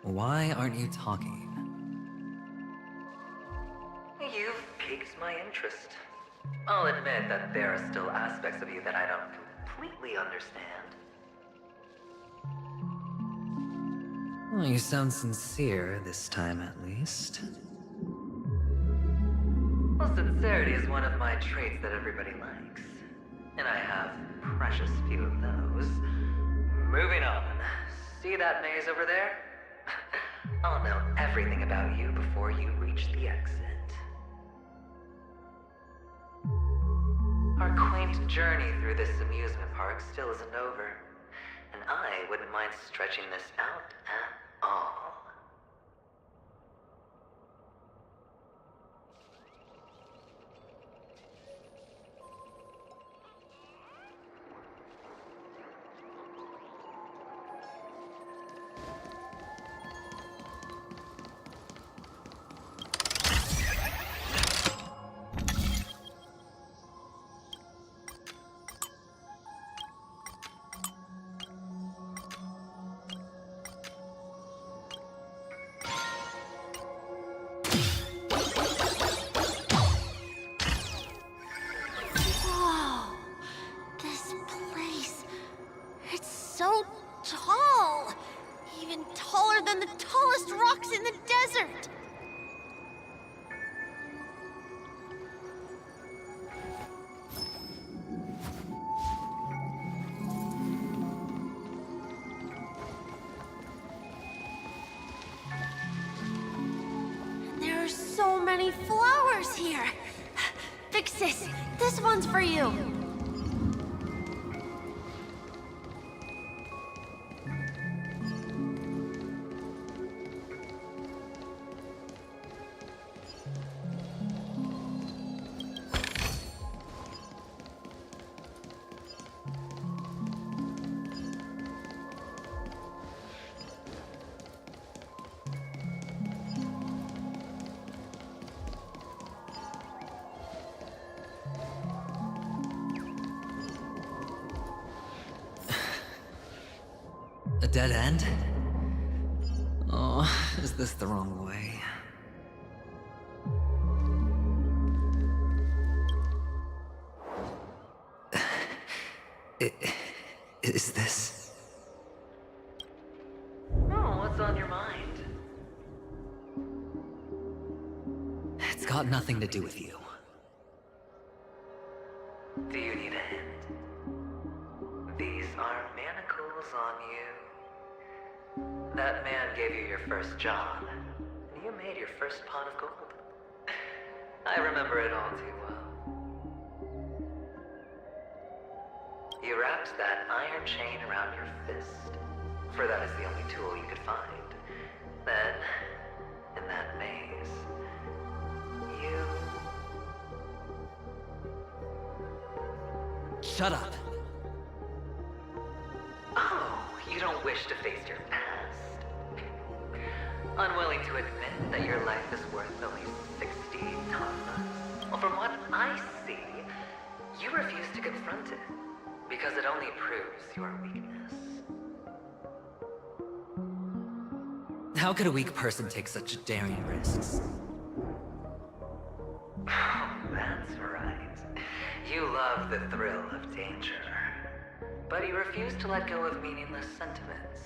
Why aren't you talking? You've piqued my interest. I'll admit that there are still aspects of you that I don't completely understand. Well, you sound sincere this time, at least. Well, sincerity is one of my traits that everybody likes. And I have precious few of those. Moving on. See that maze over there? I'll know everything about you before you reach the exit. Our quaint journey through this amusement park still isn't over, and I wouldn't mind stretching this out at all. Whoa! This place. It's so tall! Even taller than the tallest rocks in the desert! And there are so many flowers here! Big sis, this one's for you! A dead end? Oh, is this the wrong way? Is this... Oh, what's on your mind? It's got nothing to do with you. Do you need a hint? These are manacles on you. That man gave you your first job, and you made your first pot of gold. I remember it all too well. You wrapped that iron chain around your fist, for that is the only tool you could find. Then, in that maze, you... Shut up! Oh, you don't wish to face your past? Unwilling to admit that your life is worth only 60 tamas? Well, from what I see, you refuse to confront it, because it only proves your weakness. How could a weak person take such daring risks? That's right. You love the thrill of danger. But you refuse to let go of meaningless sentiments.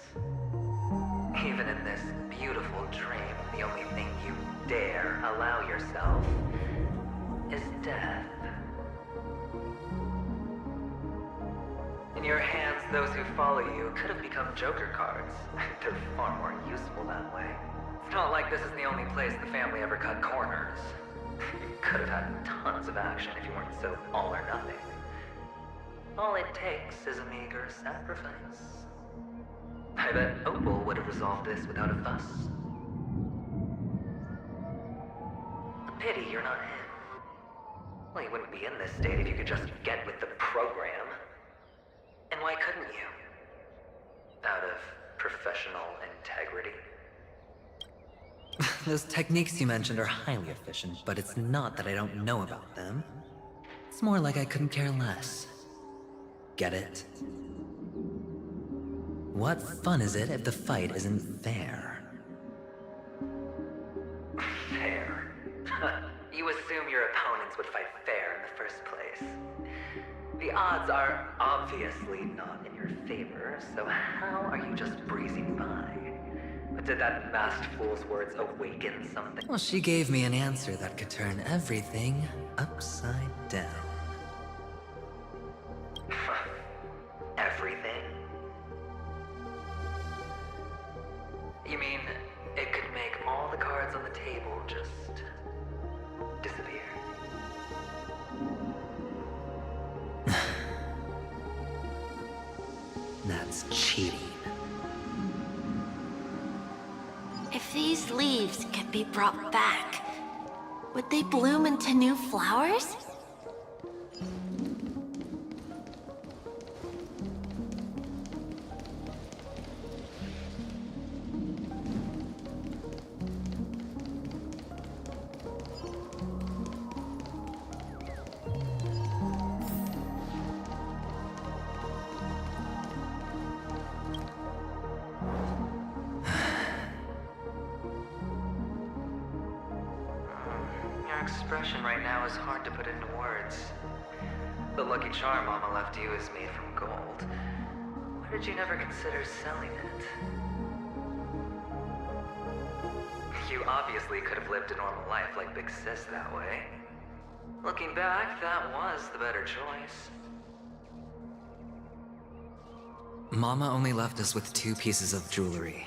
Even in this beautiful dream, the only thing you dare allow yourself is death. In your hands, those who follow you could have become Joker cards. They're far more useful that way. It's not like this is the only place the family ever cut corners. You could have had tons of action if you weren't so all or nothing. All it takes is a meager sacrifice. I bet Opal would have resolved this without a fuss. A pity you're not him. Well, you wouldn't be in this state if you could just get with the program. And why couldn't you? Out of professional integrity? Those techniques you mentioned are highly efficient, but it's not that I don't know about them. It's more like I couldn't care less. Get it? What fun is it if the fight isn't fair? Fair? You assume your opponents would fight fair in the first place. The odds are obviously not in your favor, so how are you just breezing by? But did that masked fool's words awaken something? Well, she gave me an answer that could turn everything upside down. Everything? You mean it could make all the cards on the table just disappear? That's cheating. If these leaves could be brought back, would they bloom into new flowers? Your expression right now is hard to put into words. The lucky charm Mama left you is made from gold. Why did you never consider selling it? You obviously could have lived a normal life like Big Sis that way. Looking back, that was the better choice. Mama only left us with 2 pieces of jewelry.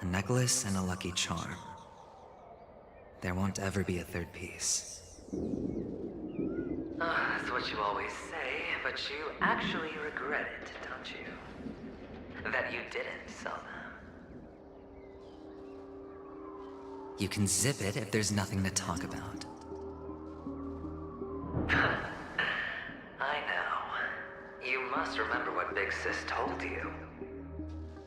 A necklace and a lucky charm. There won't ever be a 3rd piece. That's what you always say, but you actually regret it, don't you? That you didn't sell them. You can zip it if there's nothing to talk about. I know. You must remember what Big Sis told you.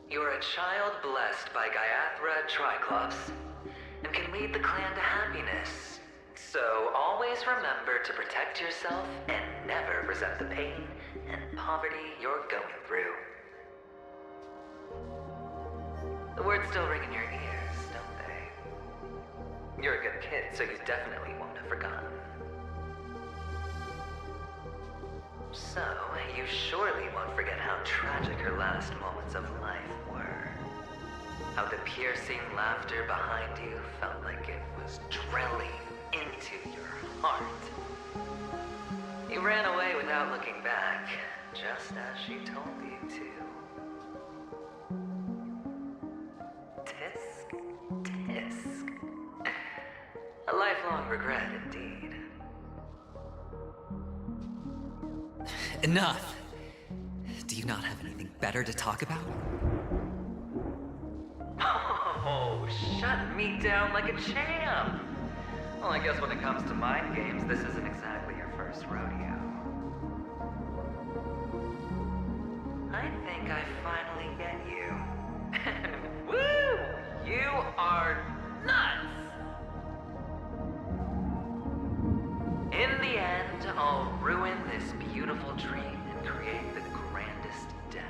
You're a child blessed by Gaiathra Triclops, and can lead the clan to happiness. So always remember to protect yourself and never resent the pain and poverty you're going through. The words still ring in your ears, don't they? You're a good kid, so you definitely won't have forgotten. So, you surely won't forget how tragic her last moments of life were. How the piercing laughter behind you felt like it was drilling into your heart. You ran away without looking back, just as she told you to. Tisk, tisk. A lifelong regret indeed. Enough! Do you not have anything better to talk about? Oh, shut me down like a champ! Well, I guess when it comes to mind games, this isn't exactly your first rodeo. I think I finally get you. Woo! You are nuts! In the end, I'll ruin this beautiful dream and create the grandest death.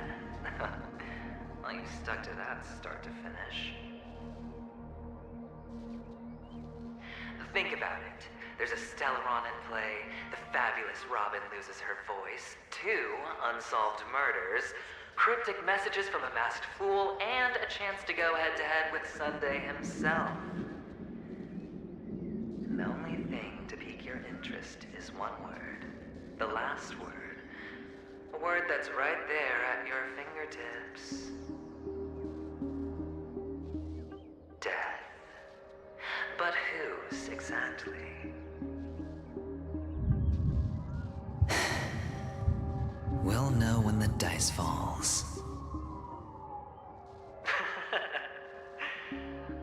Well, you stuck to that start to finish. Think about it. There's a Stellaron in play, the fabulous Robin loses her voice, 2 unsolved murders, cryptic messages from a masked fool, and a chance to go head-to-head with Sunday himself. And the only thing to pique your interest is one word. The last word. A word that's right there at your fingertips. Death. But whose, exactly? We'll know when the dice falls.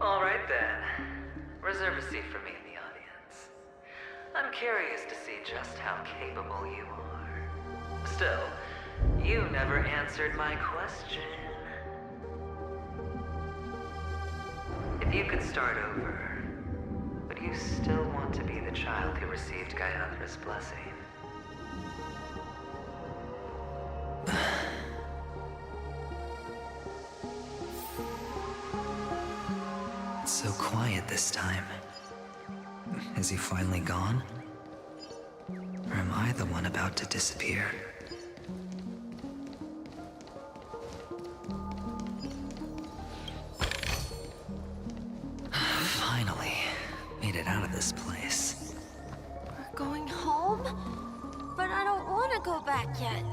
All right then. Reserve a seat for me in the audience. I'm curious to see just how capable you are. Still, you never answered my question. If you could start over, would you still want to be the child who received Gayathra's blessing? It's so quiet this time. Is he finally gone? Or am I the one about to disappear? Finally, made it out of this place. We're going home? But I don't want to go back yet.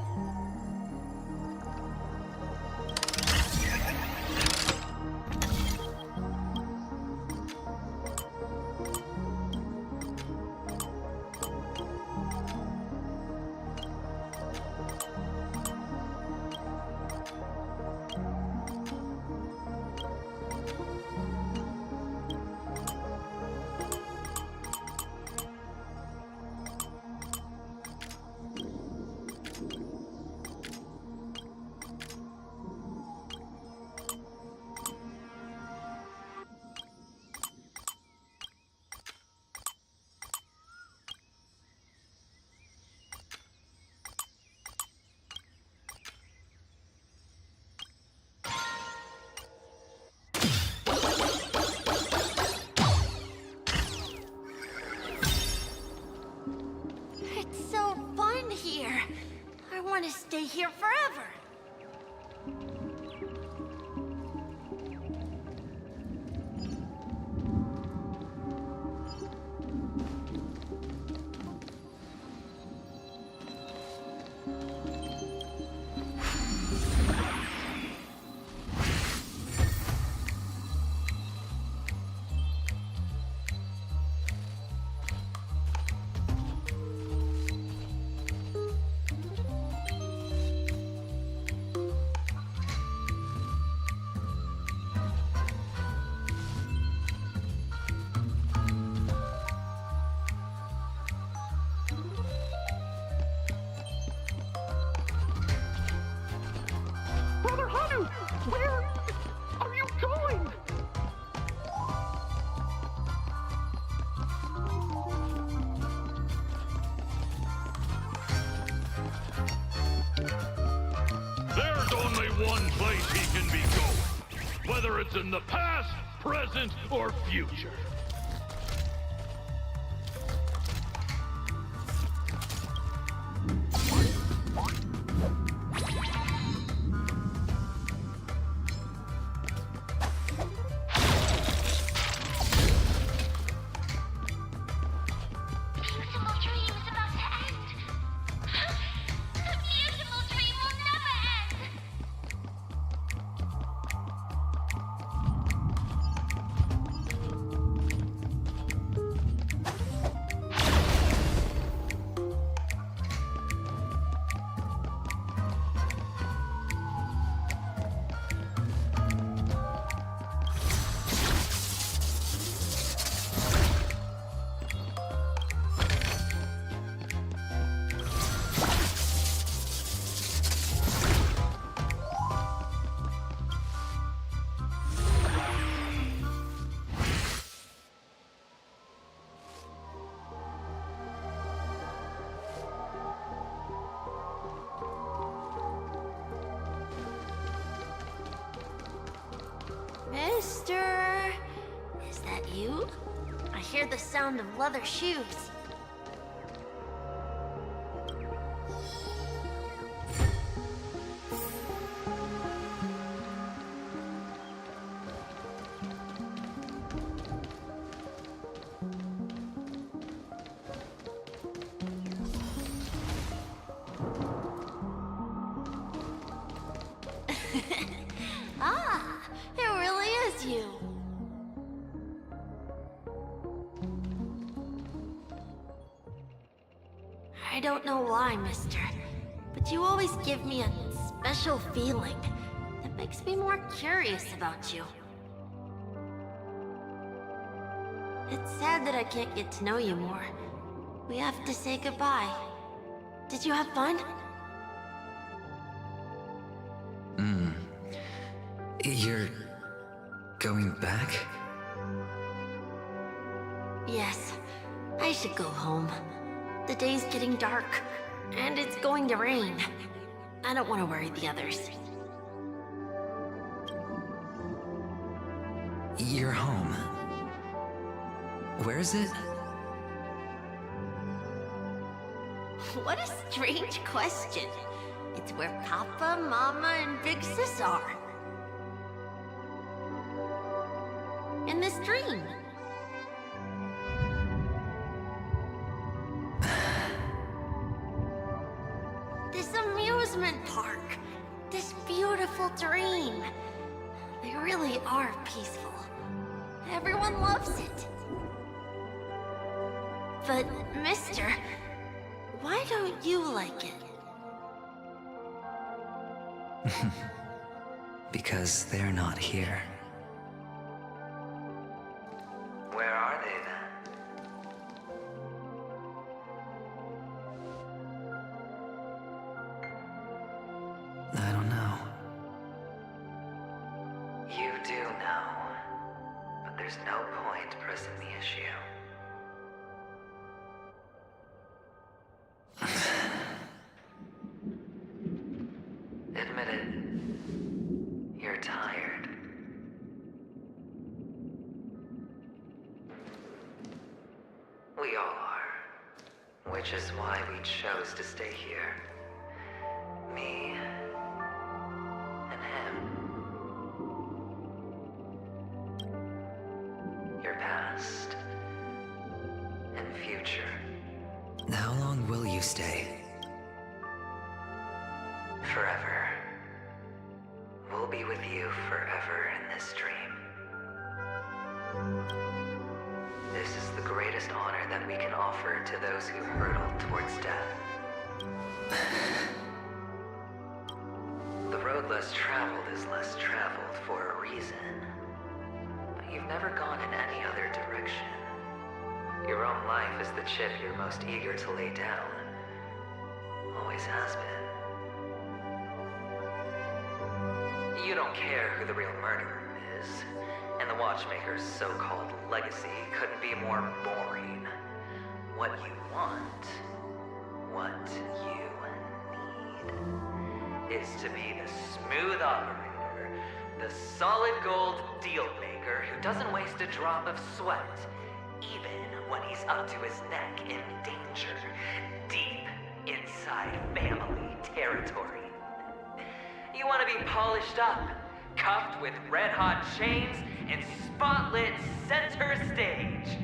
It's so fun here. I want to stay here forever. Brother Hanu, where are you going? There's only one place he can be going. whether it's in the past, present, or future. Mister, is that you? I hear the sound of leather shoes. Ah, it really is you. I don't know why, mister, but you always give me a special feeling that makes me more curious about you. It's sad that I can't get to know you more. We have to say goodbye. Did you have fun? You're going back? Yes, I should go home. The day's getting dark, and it's going to rain. I don't want to worry the others. You're home. Where is it? What a strange question. It's where Papa, Mama, and Big Sis are. In this dream. This amusement park. This beautiful dream. They really are peaceful. Everyone loves it. But, mister, why don't you like it? Because they're not here. Where are they then? I don't know. You do know. But there's no point pressing the issue. Admit it. You're tired. We all are. Which is why we chose to stay here. Me and him. Your past and future. How long will you stay? Forever. We'll be with you forever in this dream. This is the greatest honor that we can offer to those who hurtle towards death. The road less traveled is less traveled for a reason. But you've never gone in any other direction. Your own life is the chip you're most eager to lay down. Always has been. You don't care who the real murderer is, and the Watchmaker's so-called legacy couldn't be more boring. What you want, what you need, is to be the smooth operator, The solid gold deal maker who doesn't waste a drop of sweat, even when he's up to his neck in danger, deep inside family territory. You want to be polished up, cuffed with red-hot chains, and spotlit center stage.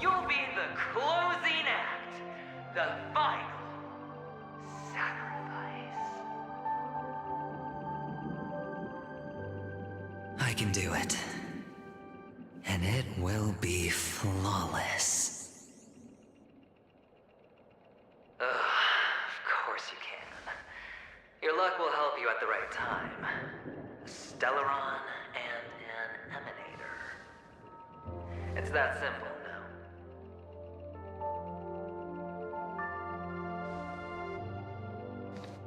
You'll be the closing act, the final sacrifice. I can do it. And it will be flawless. Of course you can. Your luck will help you at the right time. A Stellaron and an Emanator. It's that simple now.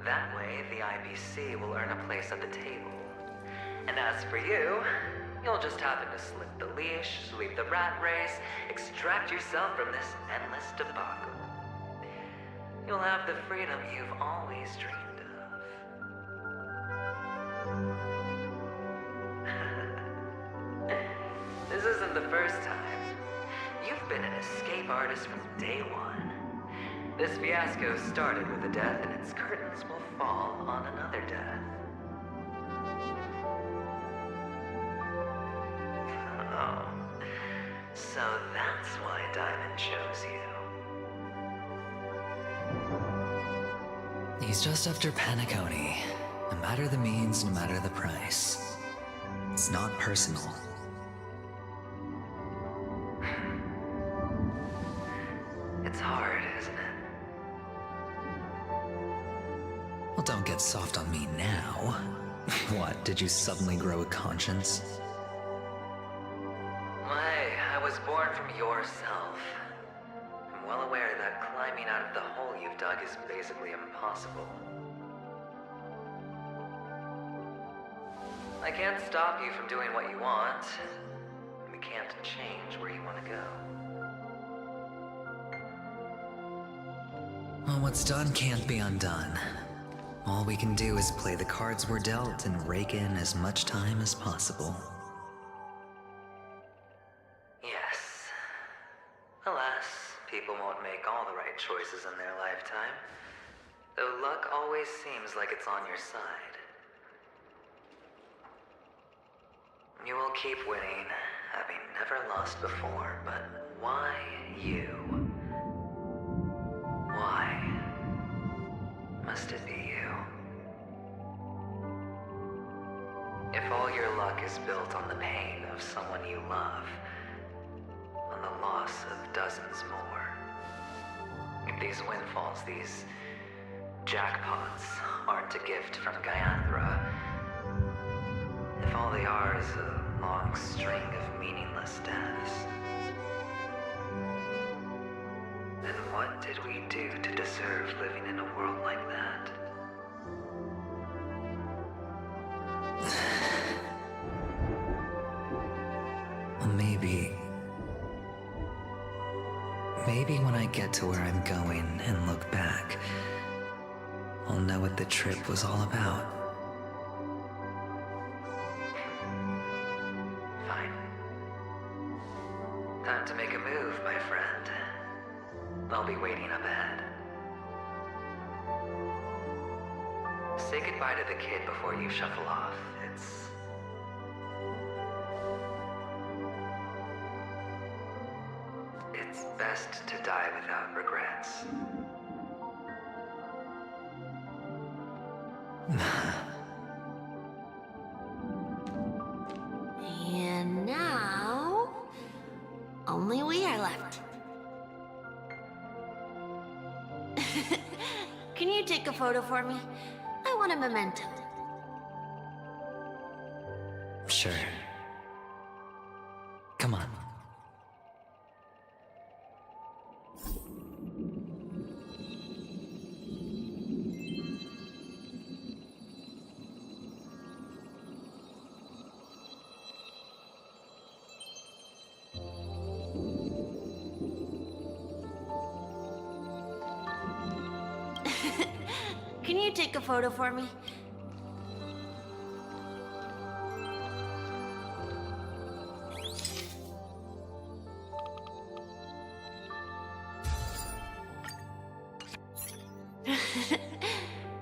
That way, the IBC will earn a place at the table. And as for you, you'll just happen to slip the leash, sweep the rat race, extract yourself from this endless debacle. You'll have the freedom you've always dreamed of. This isn't the first time. You've been an escape artist from day one. This fiasco started with a death, and its curtains will fall on another death. Oh, so that's why Diamond chose you. He's just after Penacony. No matter the means, no matter the price. It's not personal. It's hard, isn't it? Well, don't get soft on me now. What, did you suddenly grow a conscience? I was born from yourself. I'm well aware that climbing out of the hole you've dug is basically impossible. I can't stop you from doing what you want. We can't change where you want to go. Well, what's done can't be undone. All we can do is play the cards we're dealt and rake in as much time as possible. Yes. Alas, people won't make all the right choices in their lifetime. Though luck always seems like it's on your side. You will keep winning, having never lost before, but why you? Why must it be you? If all your luck is built on the pain of someone you love, on the loss of dozens more, if these windfalls, these jackpots, aren't a gift from Gaiathra, if all they are is a long string of meaningless deaths, then what did we do to deserve living in a world like that? Well, maybe when I get to where I'm going and look back, I'll know what the trip was all about. Fine. Time to make a move, my friend. I'll be waiting up ahead. Say goodbye to the kid before you shuffle off. It's best to die without regrets. And now, only we are left. Can you take a photo for me? I want a memento. Sure. Come on. can you take a photo for me?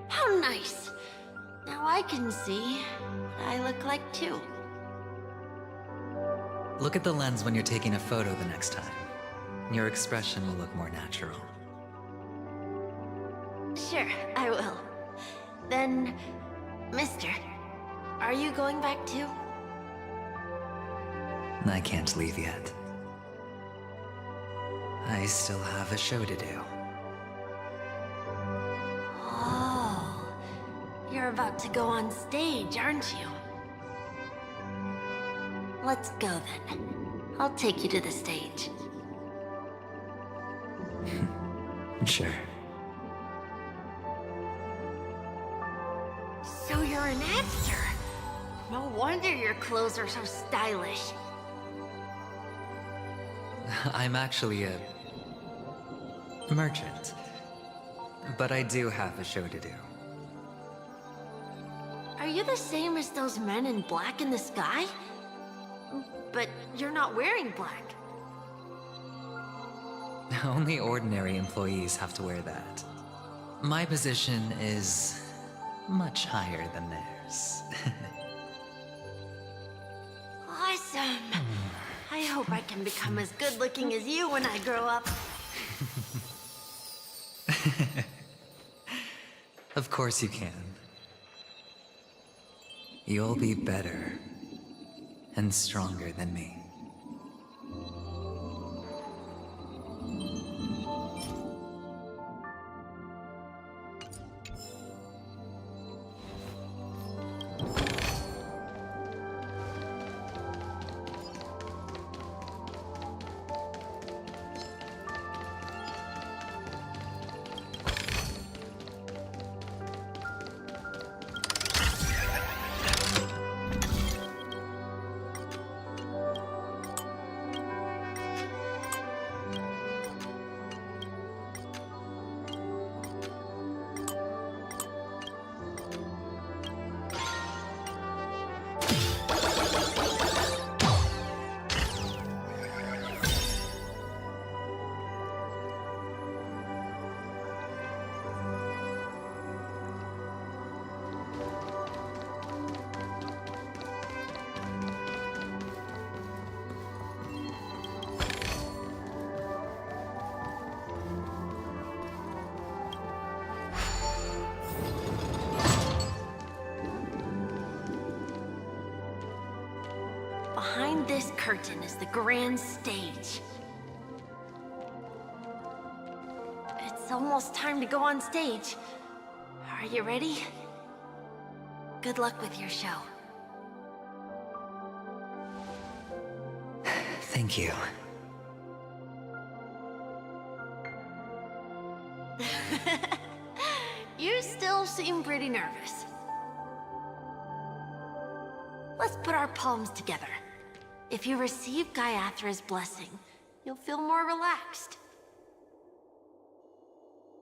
How nice. Now I can see what I look like too. Look at the lens when you're taking a photo the next time. Your expression will look more natural. Sure, I will. Then, mister, are you going back too? I can't leave yet. I still have a show to do. Oh, you're about to go on stage, aren't you? Let's go then. I'll take you to the stage. Sure. So you're an actor? No wonder your clothes are so stylish. I'm actually a merchant. But I do have a show to do. Are you the same as those men in black in the sky? But you're not wearing black. Only ordinary employees have to wear that. My position is much higher than theirs. Awesome. I hope I can become as good looking as you when I grow up. Of course you can. You'll be better and stronger than me. Behind this curtain is the grand stage. It's almost time to go on stage. Are you ready? Good luck with your show. Thank you. You still seem pretty nervous. Let's put our palms together. If you receive Gaiathra's blessing, you'll feel more relaxed.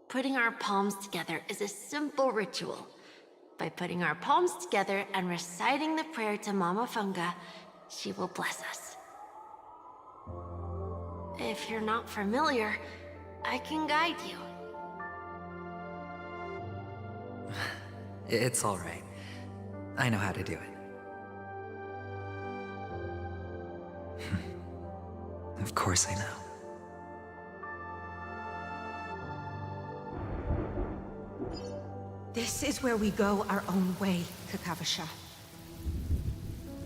Putting our palms together is a simple ritual. By putting our palms together and reciting the prayer to Mama Funga, she will bless us. If you're not familiar, I can guide you. It's all right. I know how to do it. Of course I know. This is where we go our own way, Kakavasha.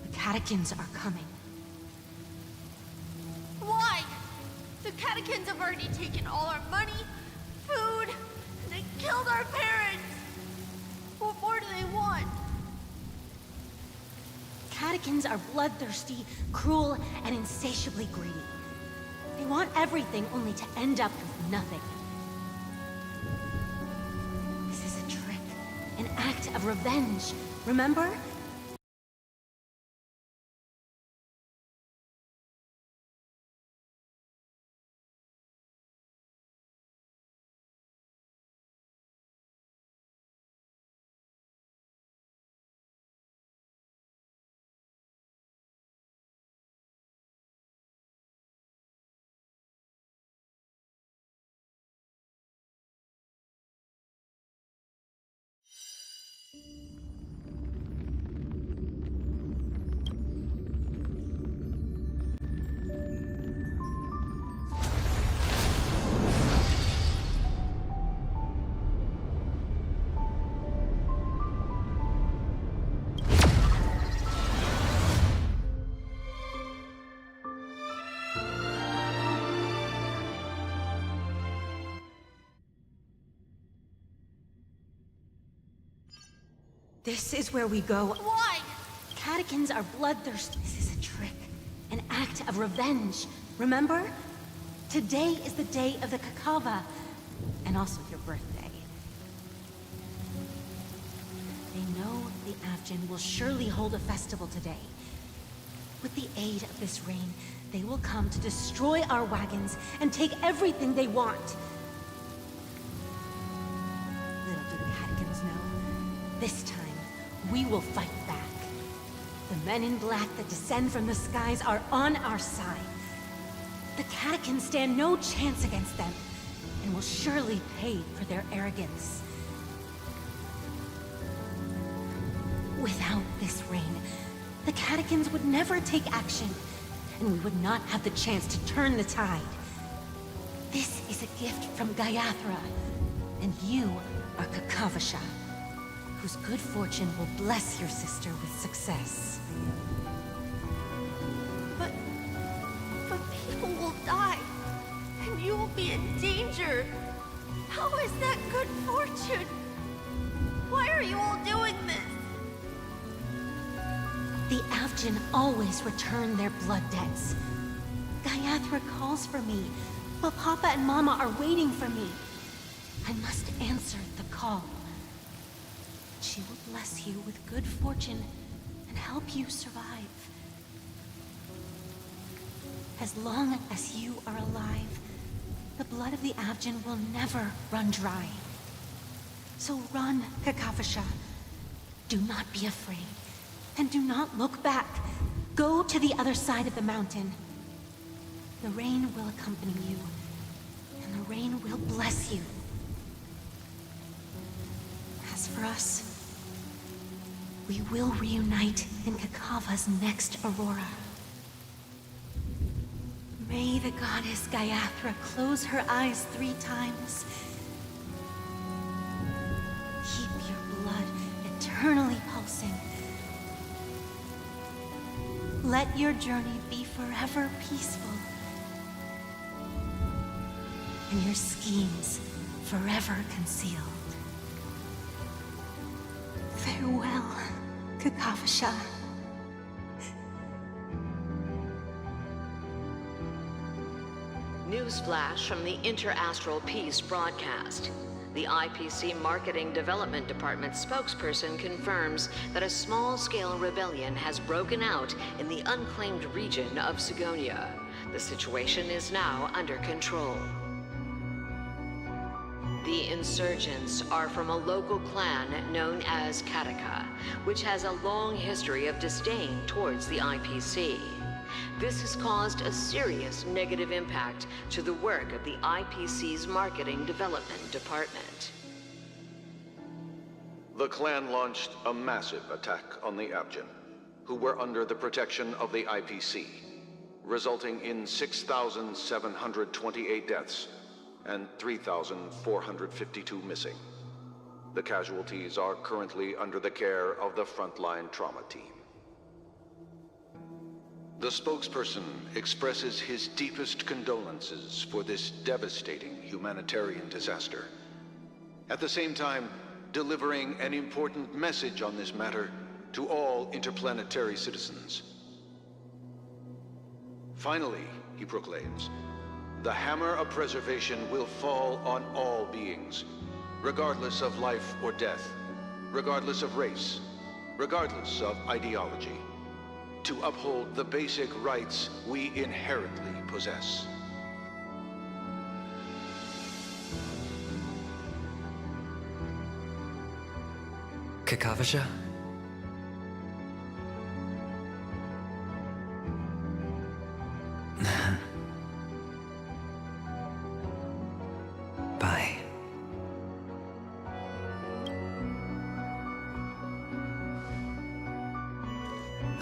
The catechins are coming. Why? The catechins have already taken all our money, food, and they killed our parents. What more do they want? Catechins are bloodthirsty, cruel, and insatiably greedy. They want everything only to end up with nothing. This is a trick, an act of revenge. Remember? This is where we go. Why? Catechins are bloodthirsty. This is a trick. An act of revenge. Remember? Today is the day of the Kakava. And also your birthday. They know the Avgin will surely hold a festival today. With the aid of this rain, they will come to destroy our wagons and take everything they want. Little do the Catechins know, this time we will fight back. The men in black that descend from the skies are on our side. The Catechins stand no chance against them, and will surely pay for their arrogance. Without this rain, the Catechins would never take action, and we would not have the chance to turn the tide. This is a gift from Gaiathra, and you are Kakavasha, whose good fortune will bless your sister with success. But people will die, and you will be in danger. How is that good fortune? Why are you all doing this? The Avgin always return their blood debts. Gaiathra calls for me, but Papa and Mama are waiting for me. I must answer the call. She will bless you with good fortune and help you survive. As long as you are alive, the blood of the Avgin will never run dry. So run, Kakavasha. Do not be afraid. And do not look back. Go to the other side of the mountain. The rain will accompany you, and the rain will bless you. As for us, we will reunite in Kakava's next aurora. May the goddess Gaiathra close her eyes 3 times. Keep your blood eternally pulsing. Let your journey be forever peaceful. And your schemes forever concealed. Farewell, Kakavasha. Newsflash from the Inter-Astral Peace broadcast. The IPC Marketing Development Department spokesperson confirms that a small-scale rebellion has broken out in the unclaimed region of Sigonia. The situation is now under control. The insurgents are from a local clan known as Kataka, which has a long history of disdain towards the IPC. This has caused a serious negative impact to the work of the IPC's Marketing Development Department. The clan launched a massive attack on the Avgin, who were under the protection of the IPC, resulting in 6,728 deaths and 3,452 missing. The casualties are currently under the care of the frontline trauma team. The spokesperson expresses his deepest condolences for this devastating humanitarian disaster. At the same time, delivering an important message on this matter to all interplanetary citizens. Finally, he proclaims, the hammer of preservation will fall on all beings, regardless of life or death, regardless of race, regardless of ideology, to uphold the basic rights we inherently possess. Kakavasha? Bye.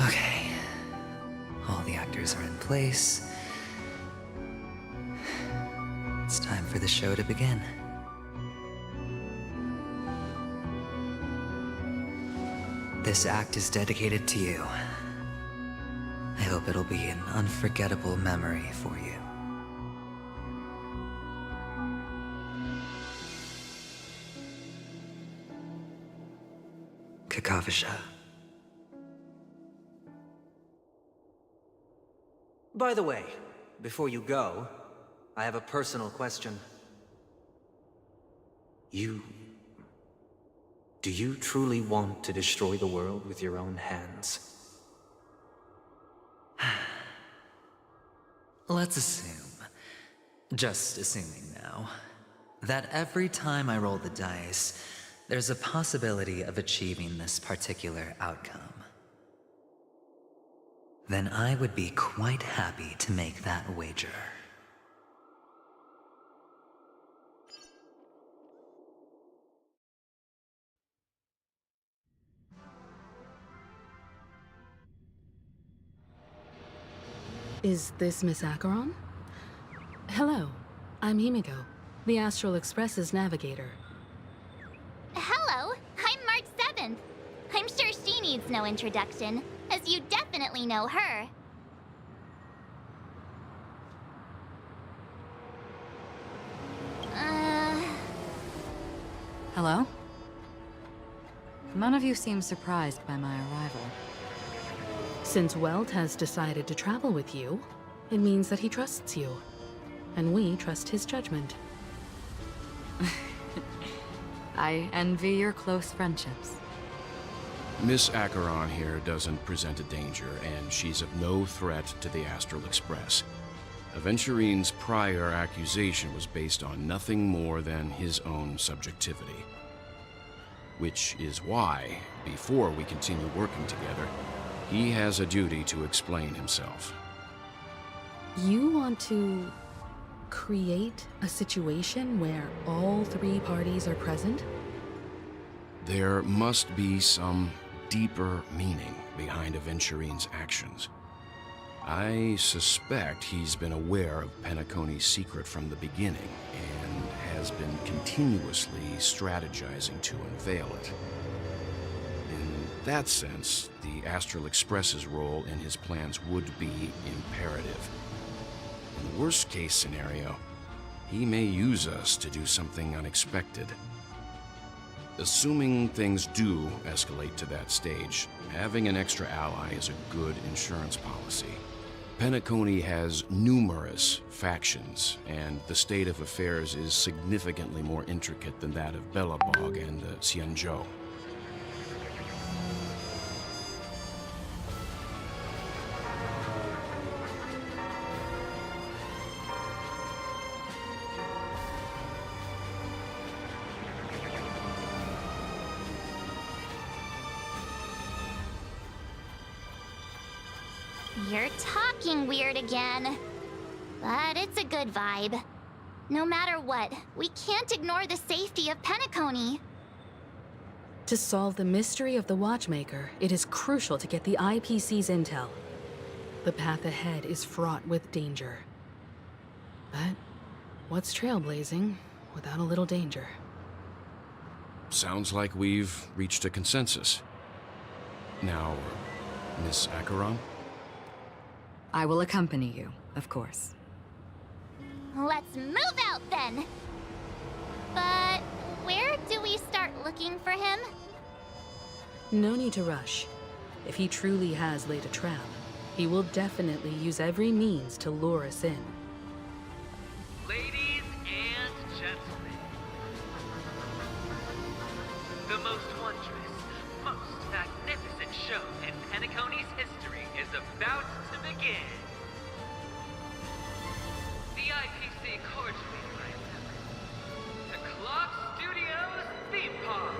Okay. All the actors are in place. It's time for the show to begin. This act is dedicated to you. I hope it'll be an unforgettable memory for you. Kakavasha. By the way, before you go, I have a personal question. Do you truly want to destroy the world with your own hands? Let's assume, just assuming now, that every time I roll the dice, there's a possibility of achieving this particular outcome. Then I would be quite happy to make that wager. Is this Miss Acheron? Hello, I'm Himiko, the Astral Express's navigator. Hello, I'm March 7th. I'm sure she needs no introduction, as you definitely know her. Hello? None of you seem surprised by my arrival. Since Welt has decided to travel with you, it means that he trusts you. And we trust his judgment. I envy your close friendships. Miss Acheron here doesn't present a danger, and she's of no threat to the Astral Express. Aventurine's prior accusation was based on nothing more than his own subjectivity. Which is why, before we continue working together, he has a duty to explain himself. You want to create a situation where all three parties are present? There must be some deeper meaning behind Aventurine's actions. I suspect he's been aware of Penacony's secret from the beginning and has been continuously strategizing to unveil it. In that sense, the Astral Express's role in his plans would be imperative. In the worst-case scenario, he may use us to do something unexpected. Assuming things do escalate to that stage, having an extra ally is a good insurance policy. Penacony has numerous factions, and the state of affairs is significantly more intricate than that of Belobog and the Xianzhou. You're talking weird again. But it's a good vibe. No matter what, we can't ignore the safety of Penacony. To solve the mystery of the Watchmaker, it is crucial to get the IPC's intel. The path ahead is fraught with danger. But what's trailblazing without a little danger? Sounds like we've reached a consensus. Now, Miss Acheron? I will accompany you, of course. Let's move out then! But where do we start looking for him? No need to rush. If he truly has laid a trap, he will definitely use every means to lure us in. Ladies and gentlemen, the most wondrous, most magnificent show in Penacony's history is about to begin. The IPC cordially invites everyone to Clock Studios Theme Park.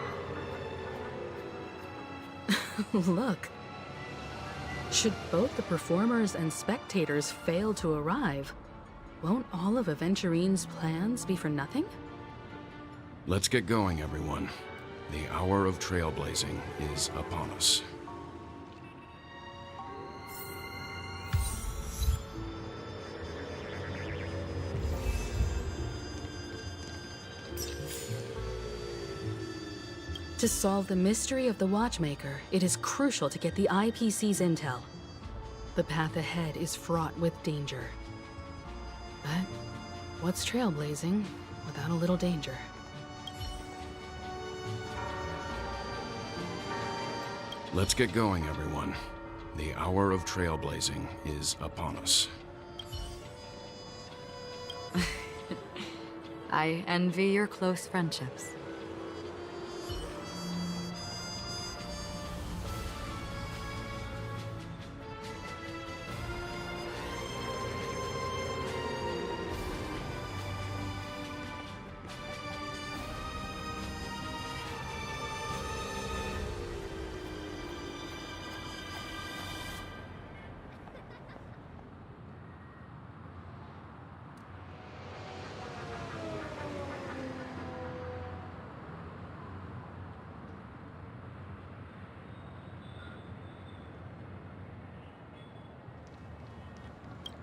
Look. Should both the performers and spectators fail to arrive, won't all of Aventurine's plans be for nothing? Let's get going, everyone. The hour of trailblazing is upon us. To solve the mystery of the Watchmaker, it is crucial to get the IPC's intel. The path ahead is fraught with danger. But what's trailblazing without a little danger? Let's get going, everyone. The hour of trailblazing is upon us. I envy your close friendships.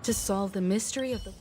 To solve the mystery of the